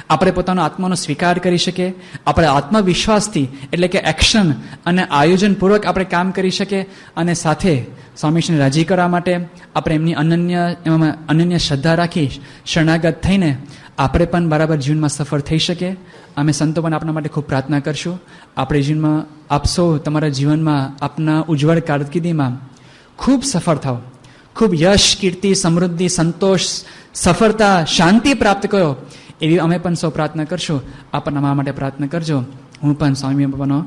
આપણે પોતાનો આત્માનો સ્વીકાર કરી શકીએ, આપણે આત્મવિશ્વાસથી એટલે કે એક્શન અને આયોજનપૂર્વક આપણે કામ કરી શકીએ, અને સાથે સ્વામીશ્રીને રાજી કરવા માટે આપણે એમની અનન્ય શ્રદ્ધા રાખી શરણાગત થઈને આપણે પણ બરાબર જીવનમાં સફળ થઈ શકીએ. અમે સંતો પણ આપણા માટે ખૂબ પ્રાર્થના કરશું. આપણે જીવનમાં આપ સૌ તમારા જીવનમાં આપના ઉજ્જવળ કારકિર્દીમાં ખૂબ સફળ થાઓ, ખૂબ યશ, કીર્તિ, સમૃદ્ધિ, સંતોષ, સફળતા, શાંતિ પ્રાપ્ત કરો એવી અમે પણ સૌ પ્રાર્થના કરશું. આપણા અમારા માટે પ્રાર્થના કરજો. હું પણ સ્વામી બાપાનો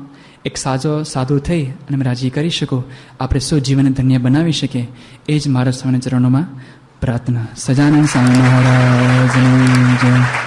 એક સાધુ થઈ અને રાજી કરી શકું, આપણે શું જીવનને ધન્ય બનાવી શકીએ એ જ મારા સ્વામીના ચરણોમાં પ્રાર્થના. સજાનંદ સ્વામી મહારાજની જય.